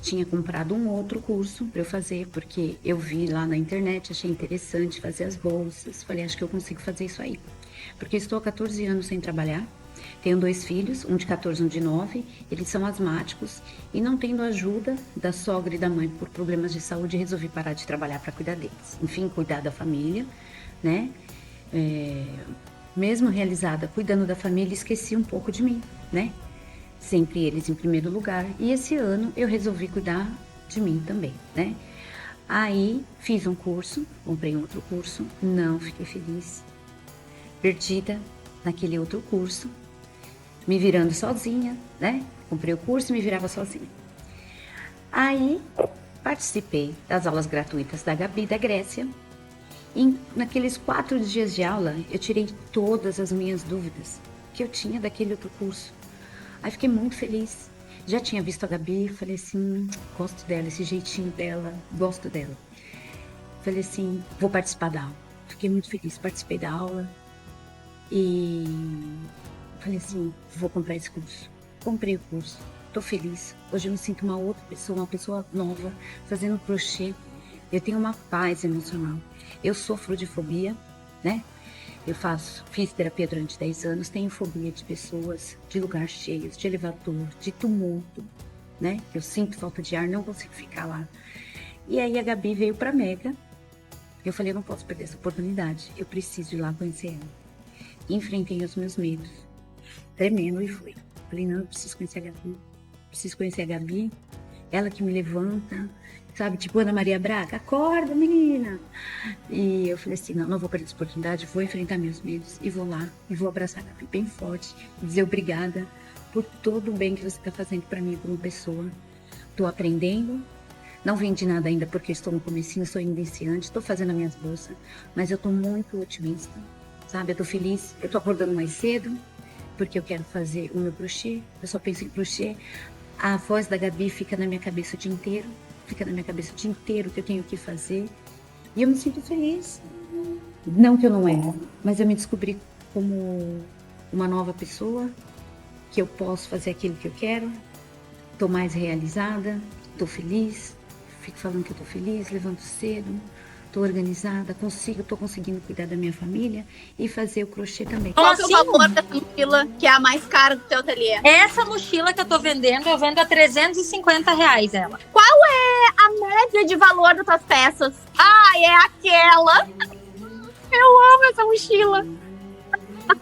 Tinha comprado um outro curso para eu fazer, porque eu vi lá na internet, achei interessante fazer as bolsas. Falei, acho que eu consigo fazer isso aí. Porque estou há 14 anos sem trabalhar, tenho 2 filhos, um de 14 e um de 9, eles são asmáticos e não tendo ajuda da sogra e da mãe por problemas de saúde, resolvi parar de trabalhar para cuidar deles. Enfim, cuidar da família, né? Mesmo realizada, cuidando da família, esqueci um pouco de mim, né? Sempre eles em primeiro lugar. E esse ano eu resolvi cuidar de mim também, né? Aí fiz um curso, comprei um outro curso, não fiquei feliz. Perdida naquele outro curso, me virando sozinha, né? Comprei o curso e me virava sozinha. Aí participei das aulas gratuitas da Gabi da Grécia. E naqueles 4 dias de aula eu tirei todas as minhas dúvidas que eu tinha daquele outro curso. Aí fiquei muito feliz. Já tinha visto a Gabi, falei assim, gosto dela, esse jeitinho dela, gosto dela. Falei assim, vou participar da aula. Fiquei muito feliz, participei da aula. E falei assim, vou comprar esse curso. comprei o curso, tô feliz. Hoje eu me sinto uma pessoa nova, fazendo crochê. Eu tenho uma paz emocional. Eu sofro de fobia, né? Fiz terapia durante 10 anos, tenho fobia de pessoas, de lugares cheios, de elevador, de tumulto, né? Eu sinto falta de ar, não consigo ficar lá. E aí a Gabi veio pra Mega. Eu falei, eu não posso perder essa oportunidade, eu preciso ir lá conhecer ela. Enfrentei os meus medos, tremendo, e fui. Falei, não, eu preciso conhecer a Gabi, ela que me levanta, sabe, tipo Ana Maria Braga, acorda, menina. E eu falei assim, não vou perder essa oportunidade, vou enfrentar meus medos, e vou lá, e vou abraçar a Gabi bem forte, dizer obrigada por todo o bem que você está fazendo para mim como pessoa. Estou aprendendo, não vendi nada ainda porque estou no comecinho, sou iniciante, estou fazendo as minhas bolsas, mas eu estou muito otimista, sabe, eu estou feliz, eu estou acordando mais cedo, porque eu quero fazer o meu crochê, eu só penso em crochê. A voz da Gabi fica na minha cabeça o dia inteiro, que eu tenho que fazer, e eu me sinto feliz. Não que eu não erro, mas eu me descobri como uma nova pessoa, que eu posso fazer aquilo que eu quero, estou mais realizada, estou feliz, fico falando que eu estou feliz, levanto cedo, estou organizada, estou conseguindo cuidar da minha família e fazer o crochê também. Qual é o valor dessa mochila, que é a mais cara do teu ateliê? Essa mochila que eu tô vendendo, eu vendo a R$350 ela. Qual é a média de valor das tuas peças? É aquela. Eu amo essa mochila.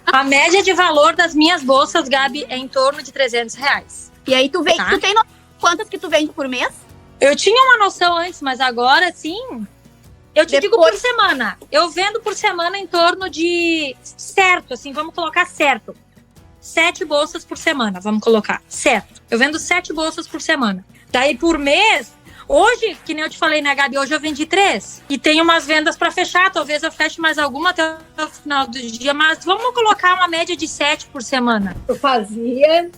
A média de valor das minhas bolsas, Gabi, é em torno de R$300. E aí tu vende, Tá. tu tem noção de quantas que tu vende por mês? Eu tinha uma noção antes, mas agora sim. Eu te digo por semana. Eu vendo por semana em torno de certo, assim, vamos colocar certo. 7 bolsas por semana, vamos colocar. Certo. Eu vendo 7 bolsas por semana. Daí por mês, hoje, que nem eu te falei, né, Gabi? Hoje eu vendi 3. E tem umas vendas pra fechar. Talvez eu feche mais alguma até o final do dia. Mas vamos colocar uma média de 7 por semana. Eu fazia,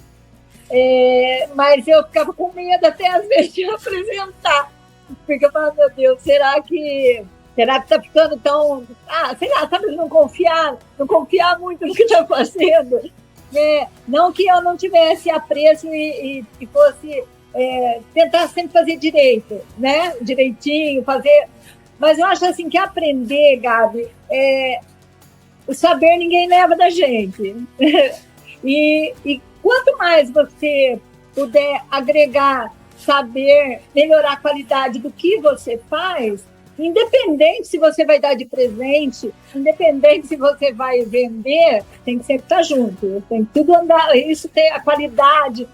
mas eu ficava com medo até às vezes de apresentar. Porque eu falava, meu Deus, será que tá ficando tão... sei lá, sabe, não confiar muito no que tá fazendo. Não que eu não tivesse apreço e fosse tentar sempre fazer direito, né? Direitinho, fazer... Mas eu acho assim que aprender, Gabi, o saber ninguém leva da gente. E quanto mais você puder agregar, saber, melhorar a qualidade do que você faz, independente se você vai dar de presente, independente se você vai vender, tem que sempre estar junto, tem que tudo andar, isso tem a qualidade,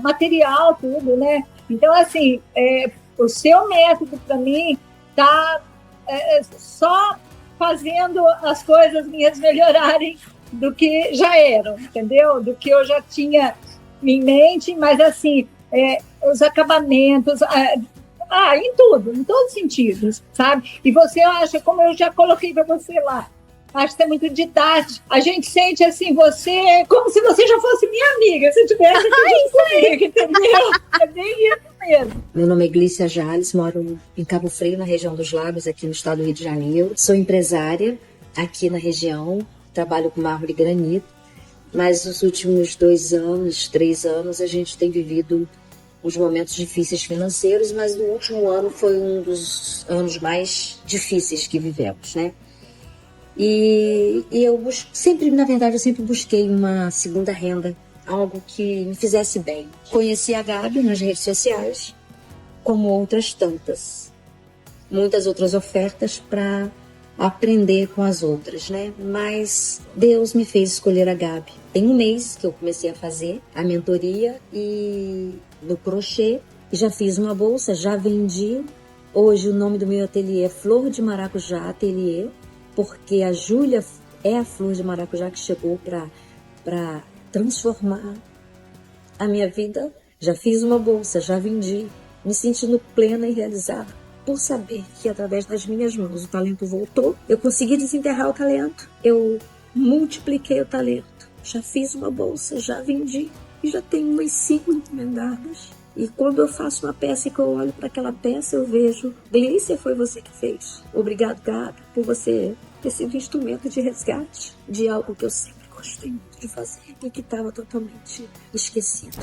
material, tudo, né? Então, assim, o seu método, para mim, tá só fazendo as coisas minhas melhorarem do que já eram, entendeu? Do que eu já tinha em mente, mas, assim, os acabamentos, em tudo, em todos os sentidos, sabe? E você acha, como eu já coloquei para você lá, acho que é muito didático. A gente sente assim, você, como se você já fosse minha amiga, se tivesse aqui comigo, entendeu? É bem isso mesmo. Meu nome é Glícia Jales, moro em Cabo Frio, na região dos Lagos, aqui no estado do Rio de Janeiro. Sou empresária aqui na região, trabalho com mármore e granito, mas nos últimos 2 anos, 3 anos, a gente tem vivido os momentos difíceis financeiros, mas o último ano foi um dos anos mais difíceis que vivemos, né? E eu sempre busquei uma segunda renda, algo que me fizesse bem. Conheci a Gabi nas redes sociais, como outras tantas. Muitas outras ofertas para aprender com as outras, né? Mas Deus me fez escolher a Gabi. Tem um mês que eu comecei a fazer a mentoria e no crochê, e já fiz uma bolsa, já vendi. Hoje o nome do meu ateliê é Flor de Maracujá Ateliê, porque a Júlia é a flor de maracujá que chegou para transformar a minha vida. Já fiz uma bolsa, já vendi, me sentindo plena e realizada por saber que através das minhas mãos o talento voltou. Eu consegui desenterrar o talento, eu multipliquei o talento. Já fiz uma bolsa, já vendi e já tenho umas 5 encomendadas. E quando eu faço uma peça e que eu olho para aquela peça, eu vejo, Glícia, foi você que fez. Obrigado, Gabi, por você ter sido instrumento de resgate de algo que eu sempre gostei muito de fazer e que estava totalmente esquecido.